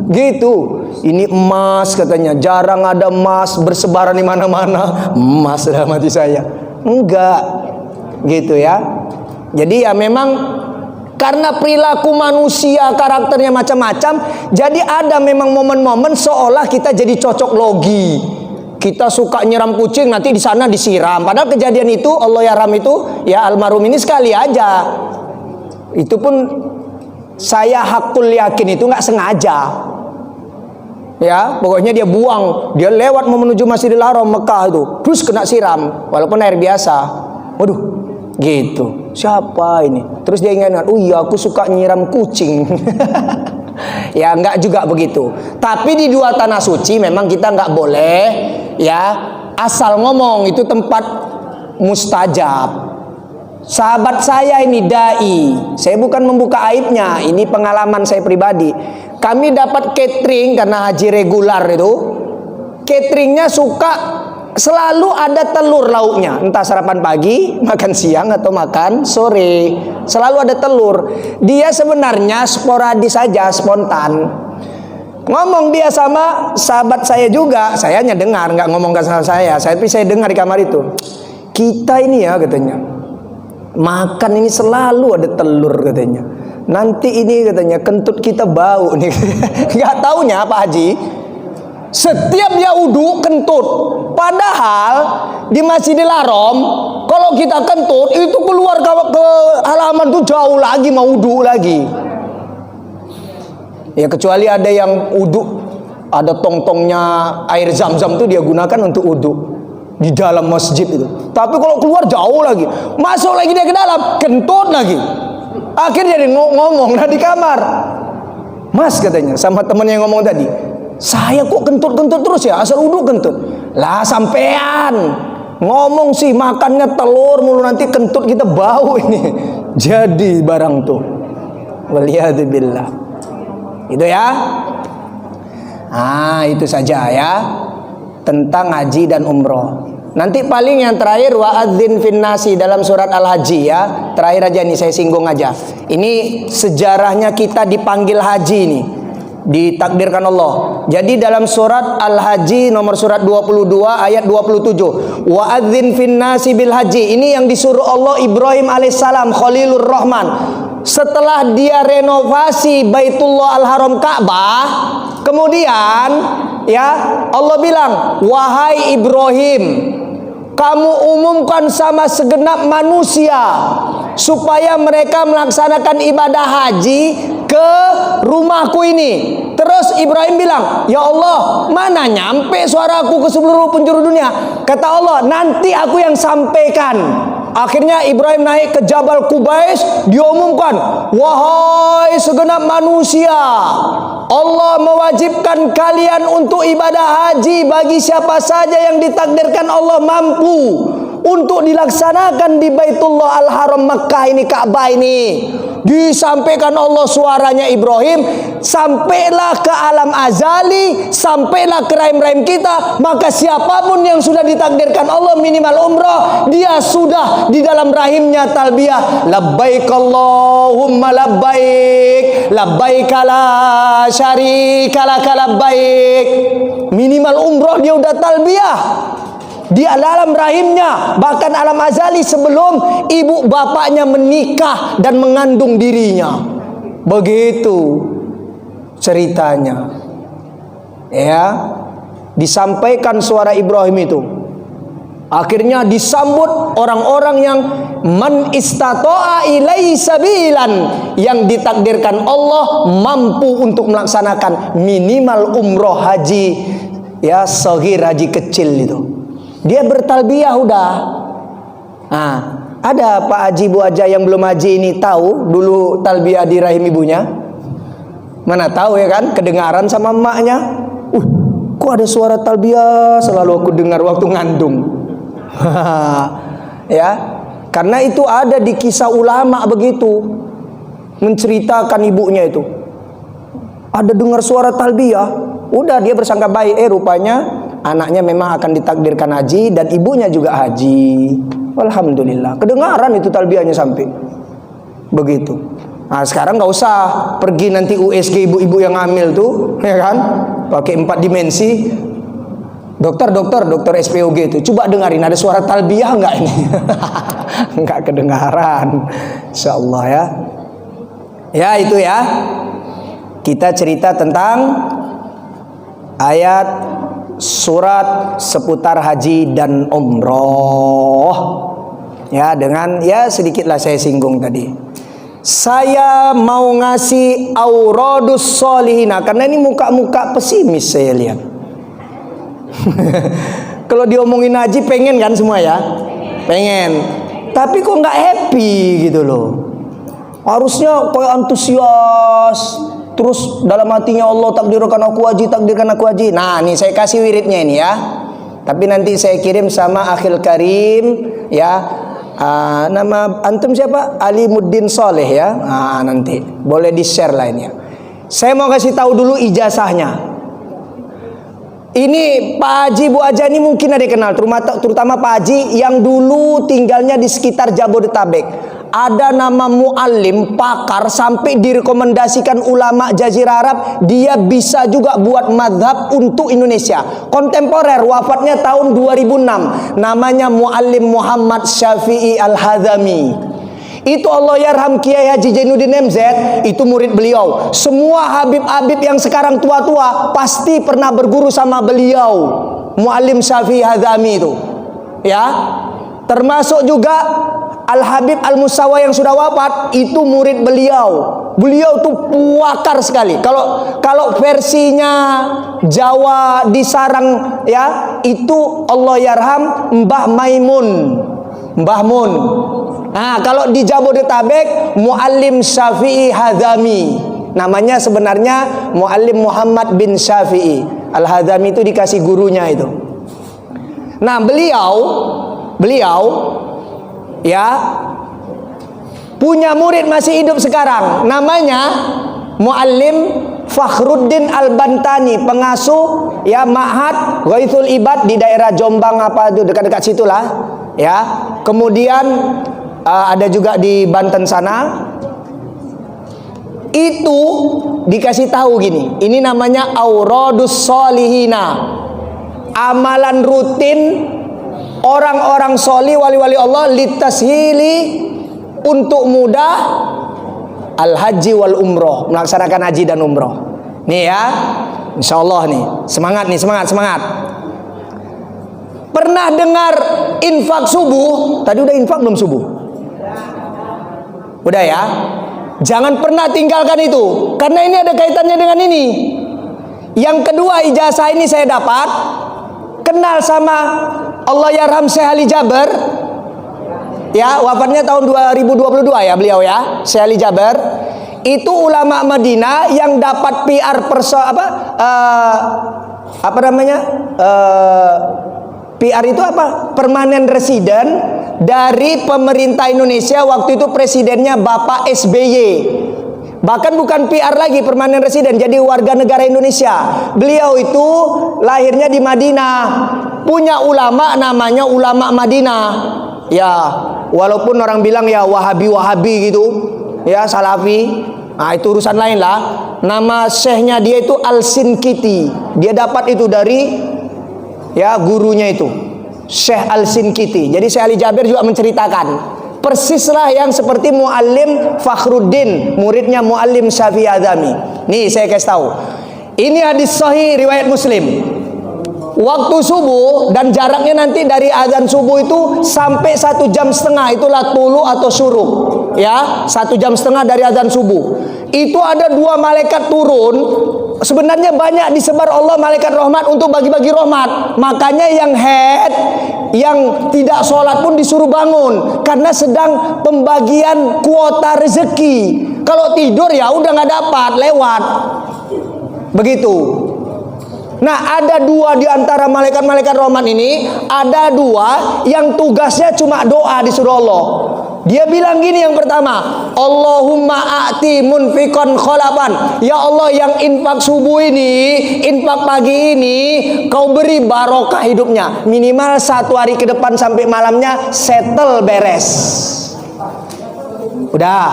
Gitu. Ini emas katanya, jarang ada emas bersebaran di mana-mana. Emas dalam hati saya. Enggak. Gitu ya. Jadi ya memang karena perilaku manusia karakternya macam-macam, jadi ada memang momen-momen seolah kita jadi cocok logi. Kita suka nyiram kucing, nanti di sana disiram. Padahal kejadian itu Allah yaram itu ya almarhum ini sekali aja. Itu pun saya hakul yakin itu nggak sengaja. Ya, pokoknya dia buang, dia lewat mau menuju Masjidil Haram Mekah itu, terus kena siram, walaupun air biasa. Waduh, gitu. Siapa ini? Terus dia ingat, oh iya aku suka nyiram kucing. Ya enggak juga begitu. Tapi di dua tanah suci memang kita enggak boleh ya asal ngomong, itu tempat mustajab. Sahabat saya ini dai, saya bukan membuka aibnya, ini pengalaman saya pribadi. Kami dapat catering karena haji regular itu, cateringnya suka selalu ada telur lauknya, entah sarapan pagi, makan siang atau makan sore, selalu ada telur. Dia sebenarnya sporadis saja, spontan. Ngomong dia sama sahabat saya juga, saya hanya dengar, nggak ngomong ke saya, tapi saya dengar di kamar itu. Kita ini ya katanya, makan ini selalu ada telur katanya. Nanti ini katanya kentut kita bau nih. Nggak taunya Pak Haji, setiap dia uduk kentut. Padahal di Masjidil Haram kalau kita kentut itu keluar ke halaman tuh jauh lagi mau uduk lagi. Ya kecuali ada yang uduk, ada tong-tongnya air zam-zam tuh dia gunakan untuk uduk di dalam masjid itu. Tapi kalau keluar jauh lagi, masuk lagi dia ke dalam, kentut lagi. Akhirnya dia ngomong di kamar, Mas katanya sama teman yang ngomong tadi, saya kok kentut-kentut terus ya, asal uduk kentut. Lah sampean ngomong sih makannya telur mulu, nanti kentut kita bau ini. Jadi barang tuh, waliyadzubillah. Itu ya. Itu saja ya tentang haji dan umroh. Nanti paling yang terakhir wa'adzin finnasi dalam surat Al-Haji ya. Terakhir aja nih saya singgung aja. Ini sejarahnya kita dipanggil haji nih. Ditakdirkan Allah. Jadi dalam surat Al-Haji nomor surat 22 ayat 27. Wa'adzin finnasi bil haji. Ini yang disuruh Allah Ibrahim alaihissalam Khalilur Rahman. Setelah dia renovasi Baitullah Al-Haram Ka'bah, kemudian ya Allah bilang, wahai Ibrahim, kamu umumkan sama segenap manusia supaya mereka melaksanakan ibadah haji ke rumahku ini. Terus Ibrahim bilang, ya Allah, mana nyampe suaraku ke seluruh penjuru dunia? Kata Allah, nanti aku yang sampaikan. Akhirnya Ibrahim naik ke Jabal Qubais, diumumkan, wahai segenap manusia, Allah mewajibkan kalian untuk ibadah haji bagi siapa saja yang ditakdirkan Allah mampu untuk dilaksanakan di Baitullah Al-Haram Mekah ini, Ka'bah ini. Disampaikan Allah suaranya Ibrahim, sampailah ke alam azali, sampailah ke rahim-rahim kita. Maka siapapun yang sudah ditakdirkan Allah minimal umrah, dia sudah di dalam rahimnya talbiyah, labbaik Allahumma labbaik, labbaik la syarika laka labbaik. Minimal umrah dia udah talbiyah di dalam rahimnya, bahkan alam azali sebelum ibu bapaknya menikah dan mengandung dirinya. Begitu ceritanya ya. Disampaikan suara Ibrahim itu, akhirnya disambut orang-orang yang man istata'a ilaihi sabilan, yang ditakdirkan Allah mampu untuk melaksanakan minimal umroh haji ya saghir, haji kecil itu. Dia bertalbiyah udah. Nah, ada Pak Haji Bu Haja yang belum haji ini tahu dulu talbiyah di rahim ibunya? Mana tahu ya kan, kedengaran sama emaknya. Kok ada suara talbiyah selalu aku dengar waktu ngandung. Ya, karena itu ada di kisah ulama begitu, menceritakan ibunya itu ada dengar suara talbiyah, udah dia bersangka baik, rupanya anaknya memang akan ditakdirkan haji dan ibunya juga haji. Alhamdulillah. Kedengaran itu talbiyahnya sampai begitu. Nah sekarang nggak usah pergi nanti USG ibu-ibu yang hamil tuh, ya kan? Pakai 4 dimensi. Dokter SPOG itu, coba dengarin ada suara talbiyah nggak ini? Nggak kedengaran. Insyaallah ya. Ya itu ya. Kita cerita tentang ayat surat seputar haji dan umroh. Ya dengan ya sedikitlah saya singgung tadi. Saya mau ngasih auradus solihina karena ini muka-muka pesimis saya lihat. Kalau diomongin haji pengen kan semua ya? Pengen. Tapi kok nggak happy gitu loh. Harusnya kayak antusias. Terus dalam hatinya Allah takdirkan aku haji, takdirkan aku haji. Nah, nih saya kasih wiridnya ini ya. Tapi nanti saya kirim sama Akhil Karim ya. Nama antum siapa? Alimuddin Soleh ya. Nah, nanti boleh di-share lainnya. Saya mau kasih tahu dulu ijazahnya. Ini Pak Haji, Bu Haja ini mungkin ada kenal, terutama Pak Haji yang dulu tinggalnya di sekitar Jabodetabek. Ada nama muallim, pakar, sampai direkomendasikan ulama Jazirah Arab, dia bisa juga buat madhab untuk Indonesia. Kontemporer, wafatnya tahun 2006. Namanya Muallim Muhammad Syafi'i Al-Hadzami. Itu Allah yarham Kiai Haji Jainuddin MZ, itu murid beliau. Semua Habib-habib yang sekarang tua-tua pasti pernah berguru sama beliau, Muallim Syafi'i Hadzami itu. Ya. Termasuk juga Al-Habib Al-Musawa yang sudah wafat, itu murid beliau. Beliau tuh puakar sekali. Kalau versinya Jawa di Sarang ya, itu Allah yarham Mbah Maimun. Mbah Mun. Nah, kalau di Jabodetabek Muallim Syafi'i Hadzami. Namanya sebenarnya Muallim Muhammad bin Syafi'i Al-Hadzami, itu dikasih gurunya itu. Nah, beliau ya punya murid masih hidup sekarang, namanya Muallim Fakhruddin Al-Bantani, pengasuh ya Ma'had Ghaithul Ibad di daerah Jombang apa itu dekat-dekat situlah ya. Kemudian ada juga di Banten sana. Itu dikasih tahu gini, ini namanya auradus solihina, amalan rutin orang-orang solih, wali-wali Allah, litashili, untuk mudah al-haji wal umroh, melaksanakan haji dan umroh. Nih ya, insya Allah nih, semangat nih, semangat. Pernah dengar infak subuh? Tadi udah infak belum subuh? Udah ya. Jangan pernah tinggalkan itu, karena ini ada kaitannya dengan ini. Yang kedua, ijazah ini saya dapat kenal sama Allah yarham Syekh Ali Jaber. Ya, wafatnya tahun 2022 ya beliau ya, Syekh Ali Jaber. Itu ulama Madinah yang dapat PR PR itu apa? Permanent resident dari pemerintah Indonesia, waktu itu presidennya Bapak SBY. Bahkan bukan PR lagi, permanent resident, jadi warga negara Indonesia. Beliau itu lahirnya di Madinah. Punya ulama namanya ulama Madinah. Ya, walaupun orang bilang ya Wahabi gitu, ya Salafi. Nah, itu urusan lain lah. Nama syekhnya dia itu Al-Sinkiti. Dia dapat itu dari ya gurunya itu Syekh Al-Sinkiti. Jadi Syekh Ali Jaber juga menceritakan persislah yang seperti Muallim Fakhruddin, muridnya Muallim Syafi'i Hadzami. Nih saya kasih tahu, ini hadis sahih riwayat Muslim. Waktu subuh, dan jaraknya nanti dari azan subuh itu sampai 1,5 jam, itulah tulu atau syuruk ya, 1,5 jam dari azan subuh. Itu ada 2 malaikat turun. Sebenarnya banyak disebar Allah malaikat rahmat untuk bagi-bagi rahmat. Makanya yang head, yang tidak sholat pun disuruh bangun, karena sedang pembagian kuota rezeki. Kalau tidur ya udah nggak dapat, lewat begitu. Nah, ada 2 di antara malaikat-malaikat rahmat ini, ada 2 yang tugasnya cuma doa disuruh Allah. Dia bilang gini yang pertama, Allahumma a'ti munfikon kholaban. Ya Allah, yang infak subuh ini, infak pagi ini, kau beri barokah hidupnya. Minimal 1 hari ke depan sampai malamnya settle beres. Udah.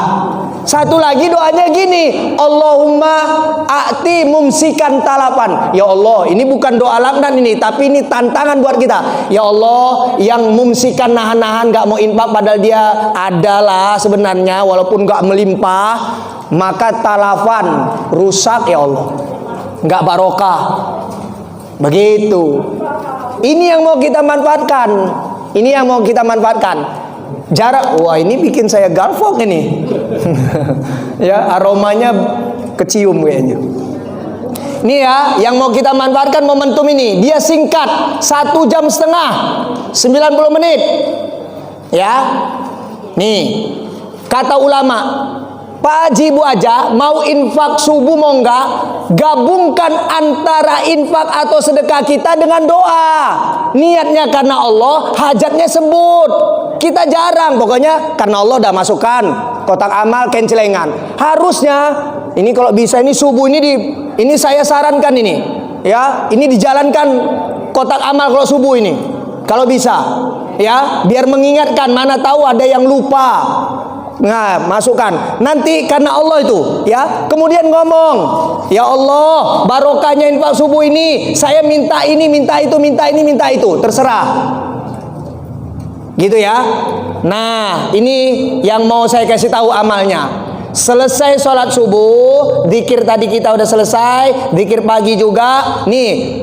Satu lagi doanya gini, Allahumma a'ti mumsikan talapan. Ya Allah, ini bukan doa laknat ini, tapi ini tantangan buat kita. Ya Allah, yang mumsikan nahan-nahan gak mau infak padahal dia adalah sebenarnya walaupun gak melimpah, maka talafan rusak ya Allah, gak barokah. Begitu. Ini yang mau kita manfaatkan. Ini yang mau kita manfaatkan. Jarak, wah ini bikin saya galvok ini. Ya, aromanya kecium kayaknya. Ini ya, yang mau kita manfaatkan momentum ini. Dia singkat, 1,5 jam, 90 menit. Ya, nih kata ulama, Pak Haji Bu Aja mau infak subuh mau enggak, gabungkan antara infak atau sedekah kita dengan doa. Niatnya karena Allah, hajatnya sebut. Kita jarang, pokoknya karena Allah udah masukkan kotak amal kencelengan. Harusnya ini kalau bisa ini subuh ini saya sarankan ini. Ya, ini dijalankan kotak amal kalau subuh ini. Kalau bisa, ya, biar mengingatkan, mana tahu ada yang lupa. Nah, masukkan. Nanti karena Allah itu, ya. Kemudian ngomong, ya Allah, barokahnya infak subuh ini, saya minta ini, minta itu, minta ini, minta itu, terserah. Gitu ya. Nah, ini yang mau saya kasih tahu amalnya. Selesai sholat subuh, zikir tadi kita udah selesai, zikir pagi juga. Nih,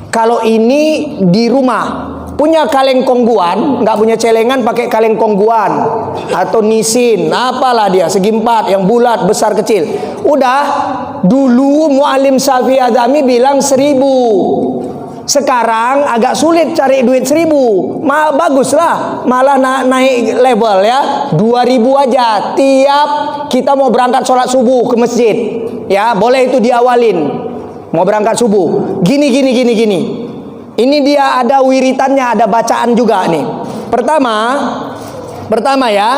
kalau ini di rumah punya kaleng kongguan, nggak punya celengan, pakai kaleng kongguan atau nisin, apalah dia, segi 4 yang bulat, besar, kecil. Udah, dulu Muallim Syafi'i Adzami bilang 1.000. Sekarang agak sulit cari duit 1.000. Bagus lah, malah naik level ya, 2.000 aja. Tiap kita mau berangkat sholat subuh ke masjid, ya boleh itu diawalin. Mau berangkat subuh, gini. Ini dia ada wiritannya, ada bacaan juga nih. Pertama ya,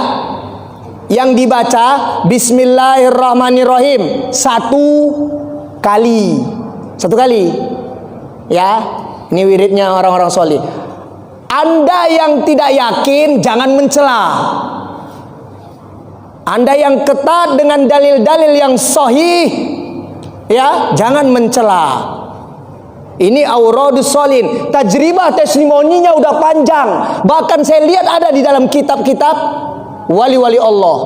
yang dibaca Bismillahirrahmanirrahim 1 kali. 1 kali. Ya, ini wiridnya orang-orang soleh. Anda yang tidak yakin jangan mencela. Anda yang ketat dengan dalil-dalil yang sahih, ya, jangan mencela. Ini auradus solin, tajribah testimoninya udah panjang. Bahkan saya lihat ada di dalam kitab-kitab wali-wali Allah,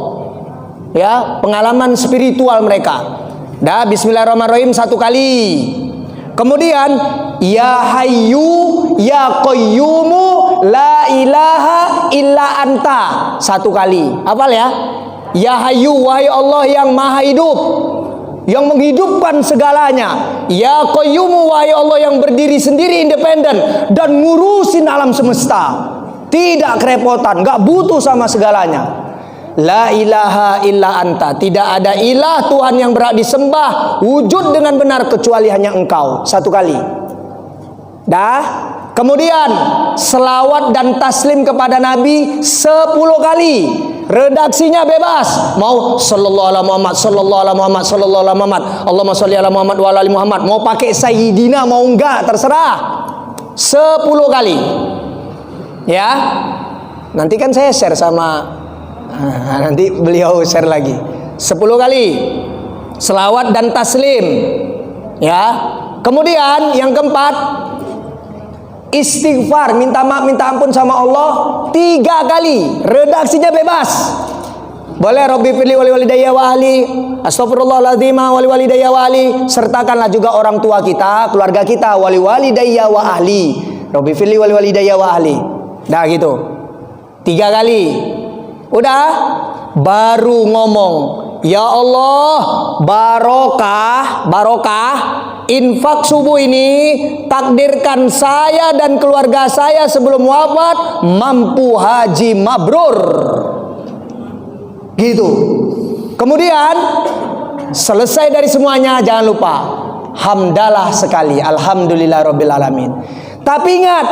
ya, pengalaman spiritual mereka. Dah, Bismillahirrahmanirrahim 1 kali. Kemudian ya hayyu ya qayyumu la ilaha illa anta 1 kali. Hafal ya? Ya hayyu, wahai Allah yang maha hidup, yang menghidupkan segalanya. Ya qayyumu, wahai Allah yang berdiri sendiri independen dan ngurusin alam semesta, tidak kerepotan, gak butuh sama segalanya. La ilaha illa anta, tidak ada ilah Tuhan yang berhak disembah wujud dengan benar kecuali hanya Engkau. 1 kali. Dah. Kemudian selawat dan taslim kepada Nabi 10 kali. Redaksinya bebas. Mau sallallahu alaihi Muhammad, sallallahu alaihi Muhammad, sallallahu alaihi Muhammad, Allahumma sholli ala Muhammad wa ala ali Muhammad. Mau pakai sayyidina mau enggak, terserah. 10 kali. Ya. Nanti kan saya share sama nanti beliau share lagi. 10 kali selawat dan taslim, ya. Kemudian yang keempat, istighfar, minta maaf, minta ampun sama Allah 3 kali. Redaksinya bebas. Boleh Rabbi firli wali walidayya wa ahli, astagfirullahaladzim wali walidayya wa ahli. Sertakanlah juga orang tua kita, keluarga kita, wali walidayya wa ahli. Rabbi firli wali walidayya wa ahli. Dah gitu. 3 kali. Udah, baru ngomong, ya Allah, barokah infak subuh ini, takdirkan saya dan keluarga saya sebelum wafat mampu haji mabrur. Gitu. Kemudian selesai dari semuanya, jangan lupa hamdalah sekali, alhamdulillah rabbil alamin. Tapi ingat,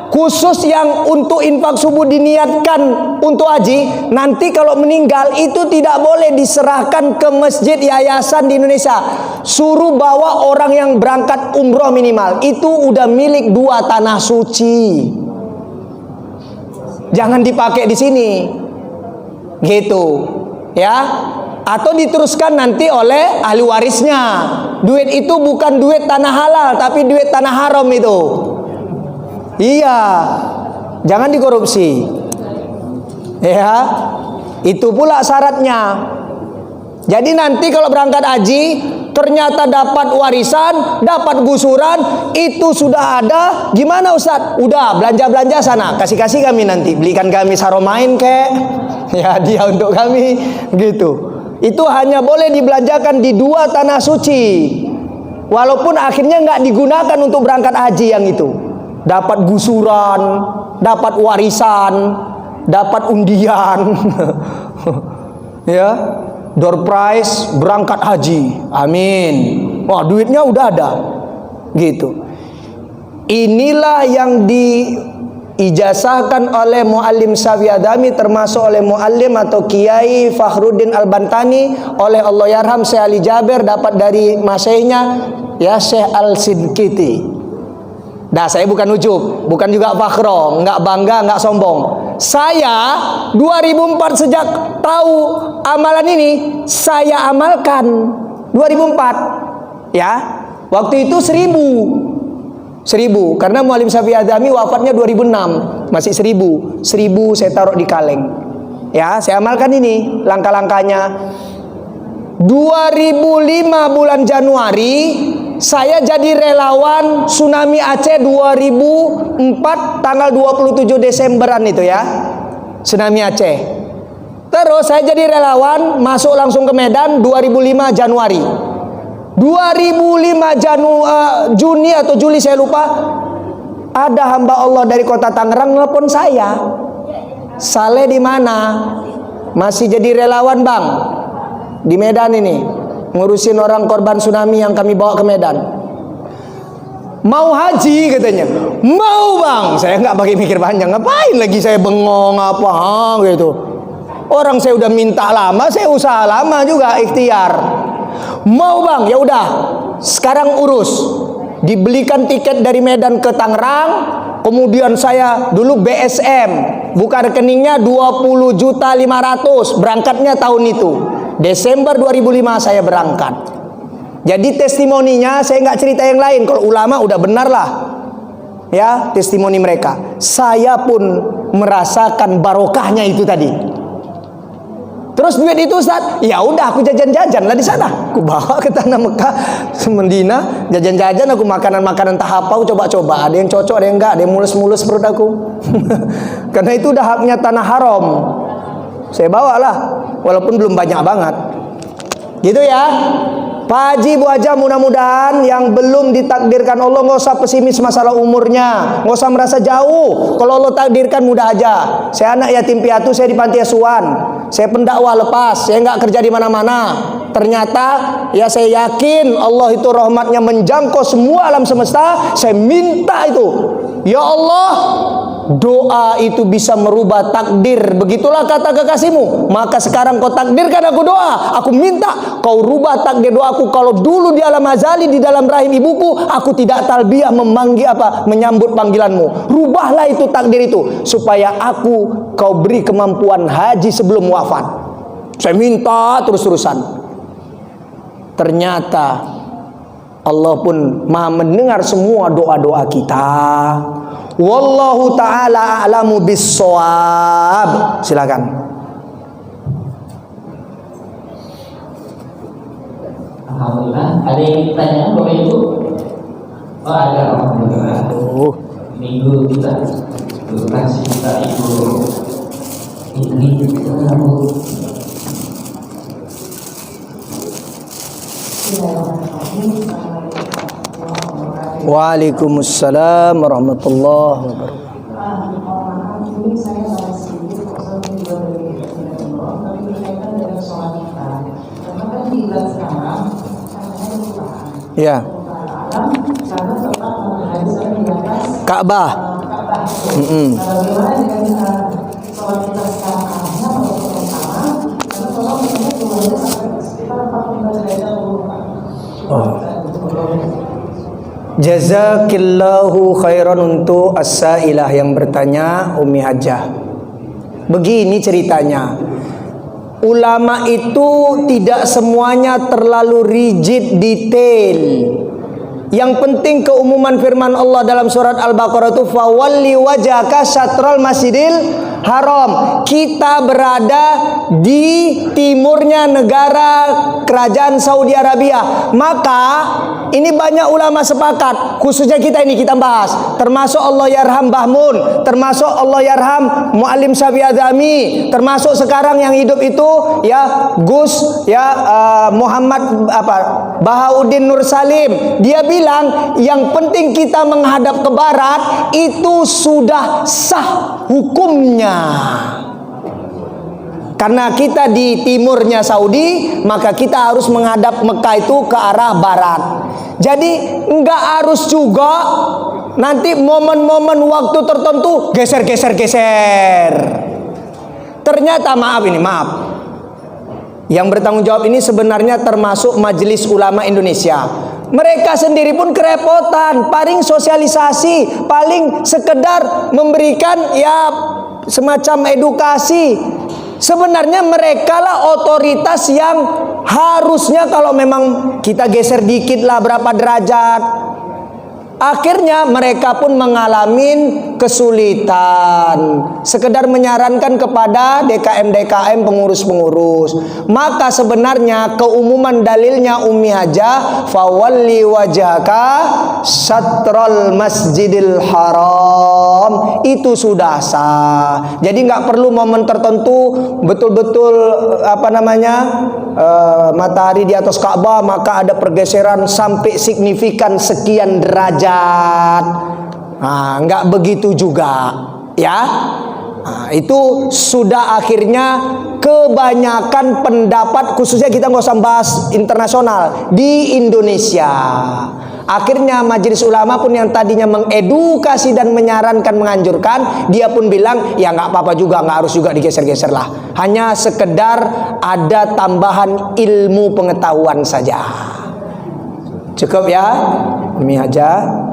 khusus yang untuk infak subuh diniatkan untuk haji, nanti kalau meninggal itu tidak boleh diserahkan ke masjid yayasan di Indonesia. Suruh bawa orang yang berangkat umroh minimal. Itu udah milik 2 tanah suci. Jangan dipakai di sini. Gitu. Ya. Atau diteruskan nanti oleh ahli warisnya. Duit itu bukan duit tanah halal, tapi duit tanah haram itu. Iya, jangan dikorupsi. Ya, itu pula syaratnya. Jadi nanti kalau berangkat haji ternyata dapat warisan, dapat gusuran, itu sudah ada. Gimana Ustaz? Udah belanja sana, kasih kami nanti, belikan kami saromain kek. Ya, dia untuk kami gitu. Itu hanya boleh dibelanjakan di 2 tanah suci. Walaupun akhirnya nggak digunakan untuk berangkat haji yang itu. Dapat gusuran, dapat warisan, dapat undian. Ya, door prize berangkat haji. Amin. Wah, duitnya udah ada. Gitu. Inilah yang diijazahkan oleh Muallim Syafi'i Adami, termasuk oleh Muallim atau Kiai Fakhruddin Al-Bantani, oleh Allah yarham Syekh Ali Jaber, dapat dari masyaihnya ya Syekh Al-Sidkiti. Nah, saya bukan ujub, bukan juga fakhro, enggak bangga, enggak sombong. Saya 2004 sejak tahu amalan ini, saya amalkan 2004. Ya, waktu itu 1000 karena Muallim Syafi'i Adami wafatnya 2006, masih 1000 saya taruh di kaleng. Ya, saya amalkan ini langkah-langkahnya. 2005 bulan Januari saya jadi relawan tsunami Aceh 2004 tanggal 27 Desemberan itu ya, tsunami Aceh. Terus saya jadi relawan masuk langsung ke Medan 2005 Januari. 2005 Juni atau Juli saya lupa, ada hamba Allah dari kota Tangerang nelpon saya. Saleh di mana? Masih jadi relawan bang di Medan ini, ngurusin orang korban tsunami yang kami bawa ke Medan. Mau haji katanya. Mau bang. Saya nggak pakai mikir panjang. Ngapain lagi saya bengong apa gitu. Orang saya udah minta lama, saya usaha lama juga ikhtiar. Mau bang, ya udah. Sekarang urus. Dibelikan tiket dari Medan ke Tangerang. Kemudian saya dulu BSM, buka rekeningnya 20.500.000. Berangkatnya tahun itu. Desember 2005 saya berangkat. Jadi testimoninya saya nggak cerita yang lain. Kalau ulama udah benar lah, ya testimoni mereka. Saya pun merasakan barokahnya itu tadi. Terus duit itu Ustaz, ya udah aku jajan-jajan lah di sana. Aku bawa ke tanah Mekah, Medina, jajan-jajan aku makanan-makanan tahapau coba-coba. Ada yang cocok, ada yang enggak, ada yang mulus-mulus perut aku. Karena itu udah haknya tanah haram. Saya bawalah, walaupun belum banyak banget. Gitu ya. Pak Haji, Bu Haja, mudah-mudahan yang belum ditakdirkan Allah nggak usah pesimis masalah umurnya, nggak usah merasa jauh. Kalau Allah takdirkan mudah aja. Saya anak yatim piatu, saya di panti asuhan, saya pendakwah lepas, saya nggak kerja di mana-mana. Ternyata ya saya yakin Allah itu rahmatnya menjangkau semua alam semesta. Saya minta itu, ya Allah, doa itu bisa merubah takdir. Begitulah kata kekasihmu. Maka sekarang kau takdirkan aku doa. Aku minta kau rubah takdir doaku. Kalau dulu di alam azali, di dalam rahim ibuku, aku tidak talbiyah menyambut panggilanmu. Rubahlah itu takdir itu, supaya kau beri kemampuan haji sebelum wafat. Saya minta terus-terusan. Ternyata Allah pun Maha mendengar semua doa-doa kita. Wallahu ta'ala a'lamu bis-shawab. Silakan. Alhamdulillah. Ada yang pertanyaan Bapak Ibu? Oh ada, alhamdulillah. Minggu kita kasih kita Ibu ini Waalaikumsalam warahmatullahi wabarakatuh. Ini saya bahas sedikit soal juga dari tapi berkaitan dengan sholat kita. Karena kan di bulan sekarang katanya kelupaan. Ya. Alam karena tetap menghadirkan di atas Ka'bah. Ka'bah Nah, bagaimana dengan sholat kita secara arahnya atau pertama? Karena sholat kita keluarnya sampai sekitar 45 derajat dulu. Jazakillahu khairan untuk as-sailah yang bertanya, Umi Hajah. Begini ceritanya. Ulama itu tidak semuanya terlalu rigid detail. Yang penting keumuman firman Allah dalam surat Al-Baqarah itu fawalli wajhaka syatral masjidil haram. Kita berada di timurnya negara kerajaan Saudi Arabia. Maka ini banyak ulama sepakat, khususnya kita ini kita bahas, termasuk Allah yarham Bahmun, termasuk Allah yarham Muallim Syafi'i Azami, termasuk sekarang yang hidup itu ya Gus Muhammad Bahauddin Nur Salim. Dia bilang yang penting kita menghadap ke barat itu sudah sah hukumnya. Karena kita di timurnya Saudi, maka kita harus menghadap Mekah itu ke arah barat. Jadi enggak harus juga nanti momen-momen waktu tertentu geser. Ternyata maaf. Yang bertanggung jawab ini sebenarnya termasuk Majelis Ulama Indonesia. Mereka sendiri pun kerepotan, paling sosialisasi, paling sekedar memberikan ya semacam edukasi. Sebenarnya mereka lah otoritas yang harusnya kalau memang kita geser dikit lah berapa derajat, akhirnya mereka pun mengalami kesulitan. Sekedar menyarankan kepada DKM pengurus-pengurus. Maka sebenarnya keumuman dalilnya Umi Hajah fawalli wajhaka syatral masjidil haram itu sudah sah. Jadi nggak perlu momen tertentu betul-betul matahari di atas Ka'bah maka ada pergeseran sampai signifikan sekian derajat. Nah, nggak begitu juga, ya. Nah, itu sudah akhirnya kebanyakan pendapat, khususnya kita nggak usah bahas internasional, di Indonesia. Akhirnya Majelis Ulama pun yang tadinya mengedukasi dan menyarankan, menganjurkan, dia pun bilang ya nggak apa-apa juga, nggak harus juga digeser-geser lah. Hanya sekedar ada tambahan ilmu pengetahuan saja. Cukup ya, Umi Hajah.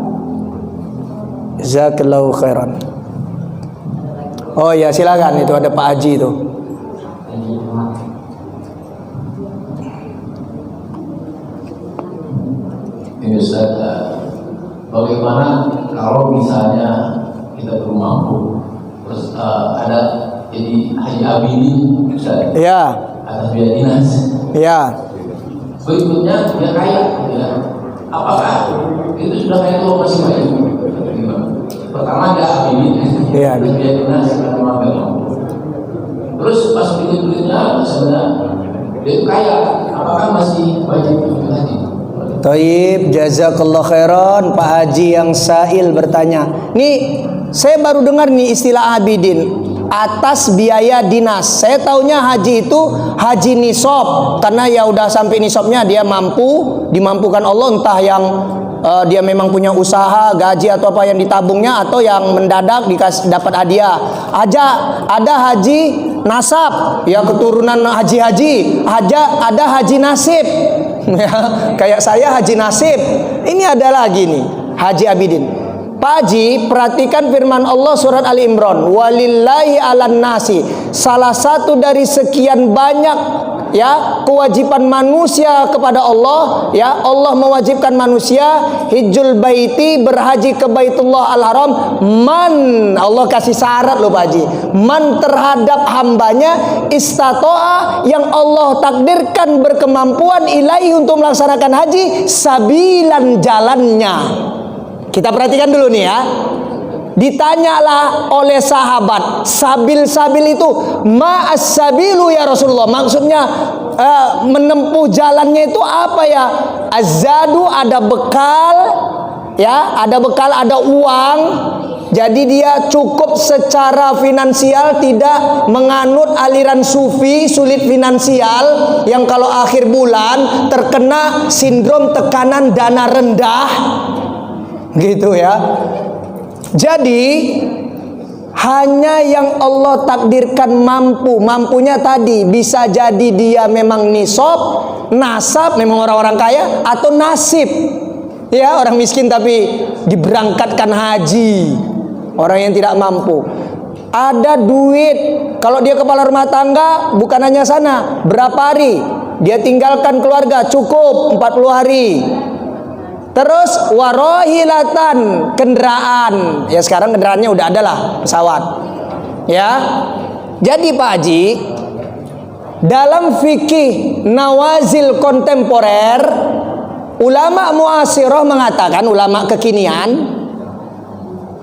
Jazakallahu khairan. Oh ya silakan, itu ada Pak Haji itu. Ini Ustaz, bagaimana kalau misalnya kita belum mampu, terus ada jadi Haji Abidin Ustaz, Ya, atas biaya dinas, ya. berikutnya dia kaya, ya. Apakah itu sudah kaya atau masih kaya? Pertama ada Abidin, Iya. terus biaya dinas, terus pas berikutnya sebenarnya dia itu kaya, apakah masih wajib untuk haji? Taib, jazakallah khairan. Pak Haji yang Sa'il bertanya, nih saya baru dengar nih istilah Abidin, atas biaya dinas. Saya taunya haji itu haji nisab, karena ya udah sampai nisabnya dia mampu, dimampukan Allah, entah yang dia memang punya usaha, gaji atau apa yang ditabungnya, atau yang mendadak dapat hadiah. Ada haji nasab, ya keturunan haji-haji. Ada haji nasib. Ya, kayak saya haji nasib. Ini ada lagi nih, Haji Abidin. Pak Haji, perhatikan firman Allah surat Ali Imran, walillahi 'alan nasi. Salah satu dari sekian banyak ya kewajiban manusia kepada Allah, ya Allah mewajibkan manusia hijjul baiti, berhaji ke Baitullah Al-Haram, man, Allah kasih syarat loh Pak Haji, man terhadap hambanya istato'a, yang Allah takdirkan berkemampuan ilahi untuk melaksanakan haji, sabilan, jalannya. Kita perhatikan dulu nih ya. Ditanyalah oleh sahabat, sabil itu ma'as sabilu ya Rasulullah, maksudnya menempuh jalannya itu apa ya? Azadu, ada bekal, ya ada bekal, ada uang. Jadi dia cukup secara finansial, tidak menganut aliran sufi sulit finansial yang kalau akhir bulan terkena sindrom tekanan dana rendah gitu ya. Jadi hanya yang Allah takdirkan mampu. Mampunya tadi bisa jadi dia memang nisab, nasab, memang orang-orang kaya, atau nasib. Ya, orang miskin tapi diberangkatkan haji. Orang yang tidak mampu. Ada duit, kalau dia kepala rumah tangga, bukan hanya sana, berapa hari dia tinggalkan keluarga, cukup 40 hari. Terus warohilatan, kendaraan. Ya sekarang kendaraannya udah ada lah, pesawat. Ya. Jadi Pak Haji, dalam fikih nawazil kontemporer, ulama muasirah mengatakan, ulama kekinian,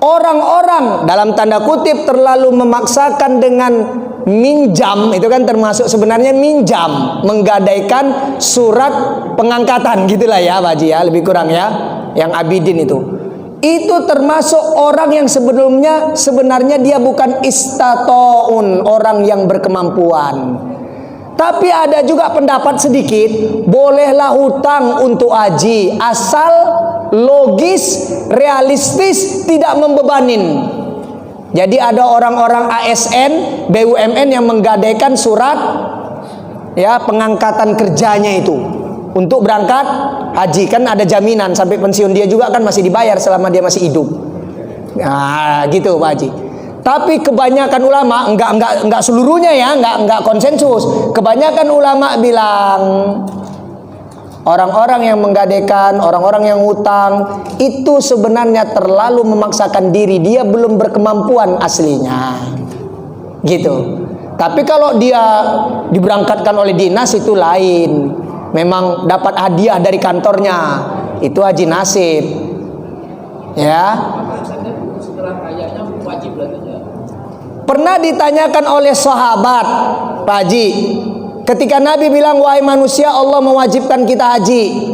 orang-orang dalam tanda kutip terlalu memaksakan dengan minjam, itu kan termasuk sebenarnya minjam, menggadaikan surat pengangkatan gitulah ya Pak Haji ya, lebih kurang ya, yang abidin itu termasuk orang yang sebenarnya dia bukan istatoun, orang yang berkemampuan. Tapi ada juga pendapat sedikit, bolehlah hutang untuk haji asal logis, realistis, tidak membebanin. Jadi ada orang-orang ASN, BUMN yang menggadaikan surat ya pengangkatan kerjanya itu untuk berangkat haji, kan ada jaminan sampai pensiun, dia juga kan masih dibayar selama dia masih hidup. Nah, gitu Pak Haji. Tapi kebanyakan ulama enggak seluruhnya ya, enggak konsensus. Kebanyakan ulama bilang orang-orang yang menggadaikan, orang-orang yang hutang itu sebenarnya terlalu memaksakan diri, dia belum berkemampuan aslinya. Gitu. Tapi kalau dia diberangkatkan oleh dinas itu lain. Memang dapat hadiah dari kantornya. Itu haji nasib. Ya. Setelah kayaknya wajib lagi. Pernah ditanyakan oleh sahabat, Pak Haji, ketika Nabi bilang, wahai manusia, Allah mewajibkan kita haji,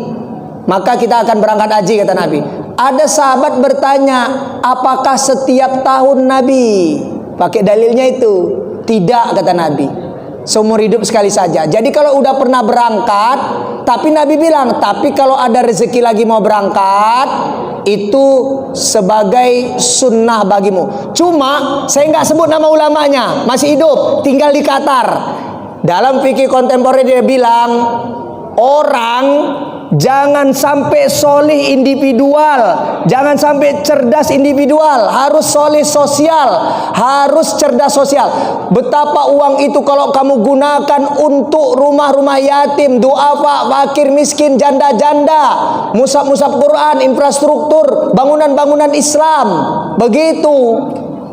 maka kita akan berangkat haji, kata Nabi. Ada sahabat bertanya, apakah setiap tahun Nabi? Pakai dalilnya itu. Tidak, kata Nabi. Seumur hidup sekali saja. Jadi kalau udah pernah berangkat, tapi Nabi bilang, tapi kalau ada rezeki lagi mau berangkat, itu sebagai sunnah bagimu. Cuma saya nggak sebut nama ulamanya, masih hidup, tinggal di Qatar. Dalam fikih kontemporer dia bilang, orang jangan sampai solih individual, jangan sampai cerdas individual, harus solih sosial, harus cerdas sosial. Betapa uang itu kalau kamu gunakan untuk rumah-rumah yatim, duafa, fakir, miskin, janda-janda, musab-musab Quran, infrastruktur, bangunan-bangunan Islam, begitu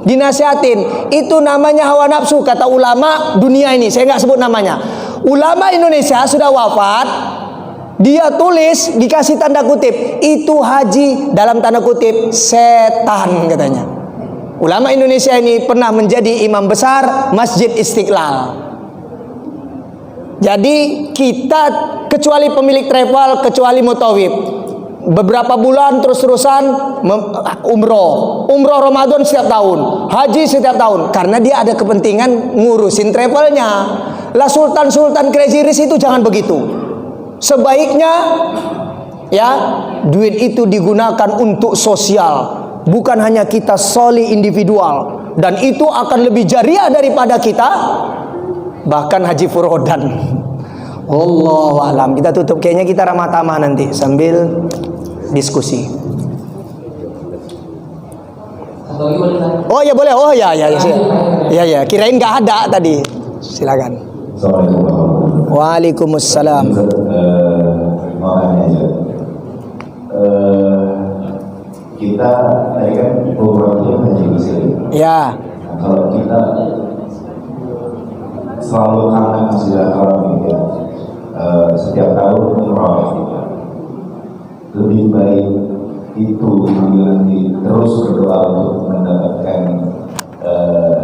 dinasihatin. Itu namanya hawa nafsu, kata ulama dunia ini, saya nggak sebut namanya. Ulama Indonesia sudah wafat, dia tulis, dikasih tanda kutip, itu haji dalam tanda kutip setan, katanya. Ulama Indonesia ini pernah menjadi imam besar Masjid Istiqlal. Jadi kita, kecuali pemilik travel, kecuali mutawif, beberapa bulan terus-terusan umroh Ramadan setiap tahun, haji setiap tahun, karena dia ada kepentingan ngurusin travelnya. Lah sultan-sultan crazy rich itu jangan begitu. Sebaiknya ya duit itu digunakan untuk sosial, bukan hanya kita solih individual, dan itu akan lebih jariah daripada kita bahkan haji furodan. Wallahu alam. Kita tutup, kayaknya kita ramah tamah nanti sambil diskusi. Oh ya boleh. Oh ya. Ya. Kirain nggak ada tadi. Silakan. Assalamualaikum. Waalaikumsalam. Mau tanya aja. Kita tadi kan program itu haji muslim. Ya. Nah, kalau kita selalu kangen Masjidil Haram gitu ya, setiap tahun umroh gitu. Lebih baik itu sambil nanti terus berdoa untuk mendapatkan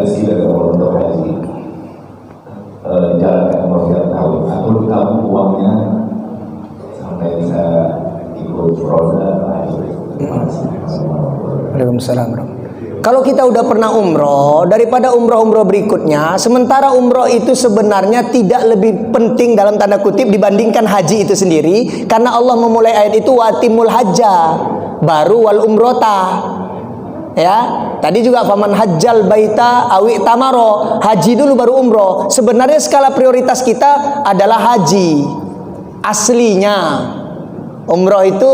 rezeki dari Allah untuk haji, jalankan umroh setiap tahun, atau ditabung uangnya sampai bisa ikut roda haji. Waalaikumsalam. Kalau kita udah pernah umroh, daripada umroh-umroh berikutnya, sementara umroh itu sebenarnya tidak lebih penting dalam tanda kutip dibandingkan haji itu sendiri, karena Allah memulai ayat itu watimul hajja, baru wal umrota. Ya, tadi juga faman hajjal baita awi tamaro, haji dulu baru umroh. Sebenarnya skala prioritas kita adalah haji. Aslinya umroh itu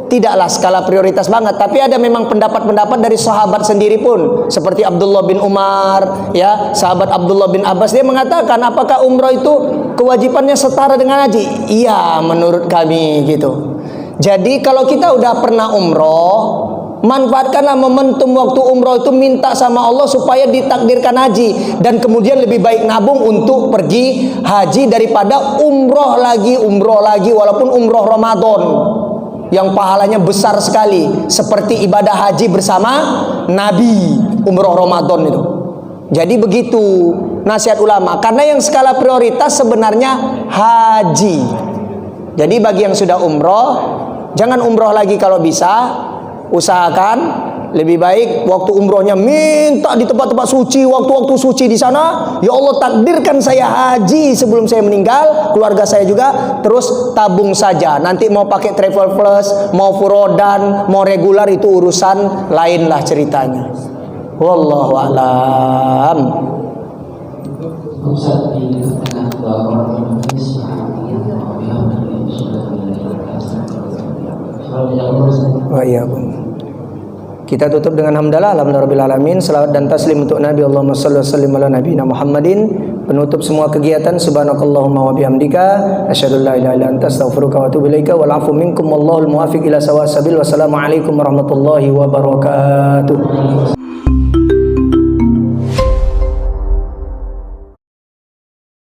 tidaklah skala prioritas banget, tapi ada memang pendapat-pendapat dari sahabat sendiri pun, seperti Abdullah bin Umar, ya, sahabat Abdullah bin Abbas, dia mengatakan, apakah umroh itu kewajibannya setara dengan haji? Iya, menurut kami gitu. Jadi kalau kita udah pernah umroh, manfaatkanlah momentum waktu umroh itu, minta sama Allah supaya ditakdirkan haji, dan kemudian lebih baik nabung untuk pergi haji daripada umroh lagi walaupun umroh Ramadan yang pahalanya besar sekali seperti ibadah haji bersama Nabi, umroh Ramadan itu. Jadi begitu nasihat ulama, karena yang skala prioritas sebenarnya haji. Jadi bagi yang sudah umroh, jangan umroh lagi kalau bisa. Usahakan lebih baik waktu umrohnya minta di tempat-tempat suci, waktu-waktu suci di sana. Ya Allah, takdirkan saya haji sebelum saya meninggal, keluarga saya juga. Terus tabung saja. Nanti mau pakai travel plus, mau furodan, mau regular, itu urusan lain lah ceritanya. Wallahu a'lam. Ustaz, di tengah doa orang Indonesia Wa iyyakum. Kita tutup dengan hamdalah, alhamdulillahirabbil alamin, salawat dan taslim untuk Nabi. Allahumma shalli wa sallim ala nabiyina Muhammadin. Penutup semua kegiatan, subhanakallahumma wa bihamdika asyhadu an la ilaha illa anta astaghfiruka wa atubu ilaika wal afu minkum wallahul muwaffiq ila sawa'is sabil. Wassalamu alaikum warahmatullahi wabarakatuh.